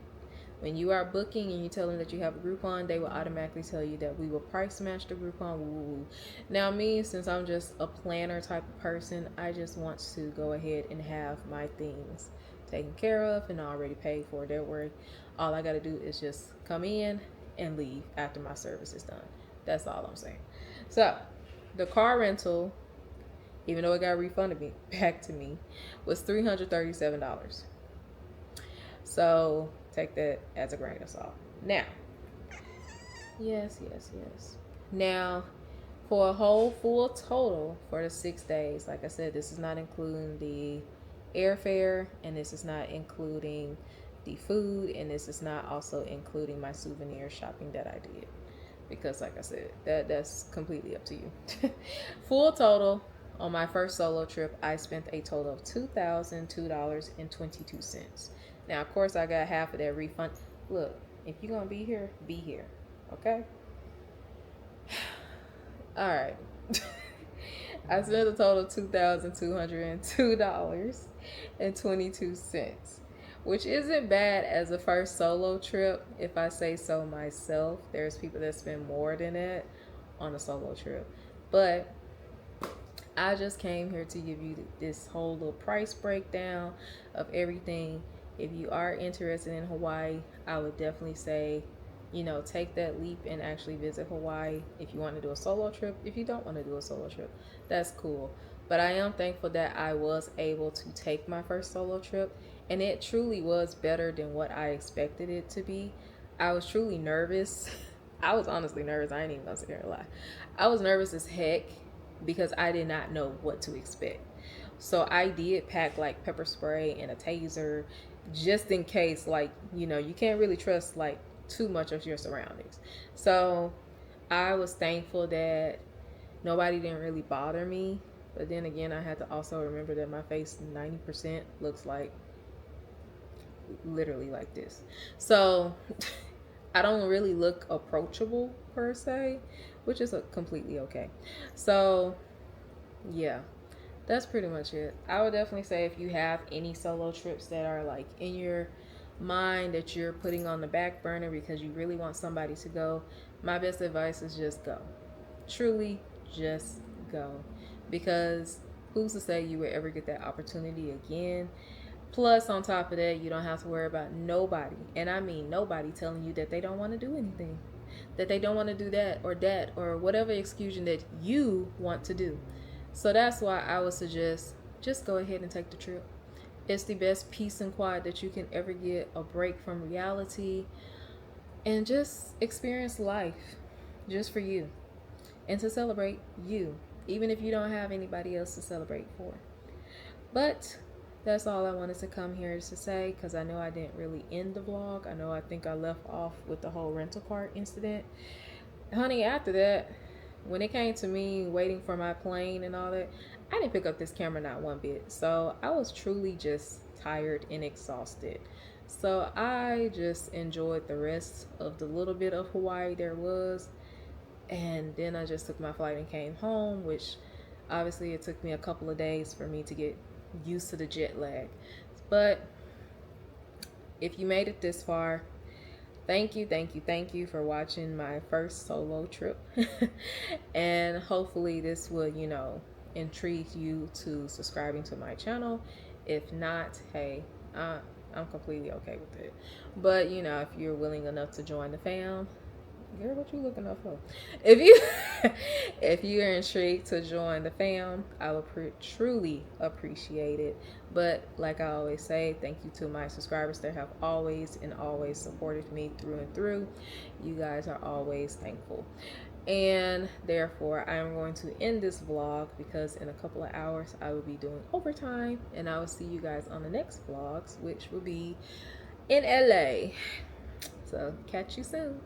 When you are booking and you tell them that you have a Groupon, they will automatically tell you that we will price match the Groupon. Woo, woo, woo. Now, me, since I'm just a planner type of person, I just want to go ahead and have my things taken care of and already paid for. Don't worry. All I got to do is just come in and leave after my service is done. That's all I'm saying. So, the car rental, even though it got refunded back to me, was $337. So take that as a grain of salt. Now, yes. Now, for a whole full total for the 6 days, like I said, this is not including the airfare, and this is not including the food, and this is not also including my souvenir shopping that I did. Because like I said, that's completely up to you. Full total on my first solo trip, I spent a total of $2,002.22. Now, of course, I got half of that refund. Look, if you're going to be here, be here. Okay? All right. I spent a total of $2,202.22, which isn't bad as a first solo trip, if I say so myself. There's people that spend more than that on a solo trip. But I just came here to give you this whole little price breakdown of everything. If you are interested in Hawaii, I would definitely say, take that leap and actually visit Hawaii if you want to do a solo trip. If you don't want to do a solo trip, that's cool. But I am thankful that I was able to take my first solo trip, and it truly was better than what I expected it to be. I was truly nervous. I was honestly nervous. I ain't even gonna sit here and lie. I was nervous as heck because I did not know what to expect. So I did pack like pepper spray and a taser just in case, you can't really trust too much of your surroundings. So I was thankful that nobody didn't really bother me. But then again, I had to also remember that my face 90% looks like literally like this. So I don't really look approachable per se, which is completely okay. So yeah, that's pretty much it. I would definitely say if you have any solo trips that are in your mind that you're putting on the back burner because you really want somebody to go, my best advice is just go. Truly, just go. Because who's to say you would ever get that opportunity again? Plus, on top of that, you don't have to worry about nobody, and I mean nobody, telling you that they don't want to do anything, that they don't want to do that, or whatever exclusion that you want to do. So that's why I would suggest just go ahead and take the trip. It's the best peace and quiet that you can ever get, a break from reality, and just experience life just for you and to celebrate you, even if you don't have anybody else to celebrate for. But that's all I wanted to come here to say, because I know I didn't really end the vlog. I think I left off with the whole rental car incident. Honey, after that, when it came to me waiting for my plane and all that, I didn't pick up this camera not one bit. So I was truly just tired and exhausted. So I just enjoyed the rest of the little bit of Hawaii there was. And then I just took my flight and came home, which obviously it took me a couple of days for me to get used to the jet lag. But if you made it this far, thank you for watching my first solo trip. And hopefully this will, intrigue you to subscribing to my channel. If not, hey, I'm completely okay with it. But if you're willing enough to join the fam, girl, what you looking up for? If you are intrigued to join the fam, I would truly appreciate it. But like I always say, thank you to my subscribers that have always supported me through and through. You guys are always thankful. And therefore, I am going to end this vlog because in a couple of hours I will be doing overtime, and I will see you guys on the next vlogs, which will be in LA. So catch you soon.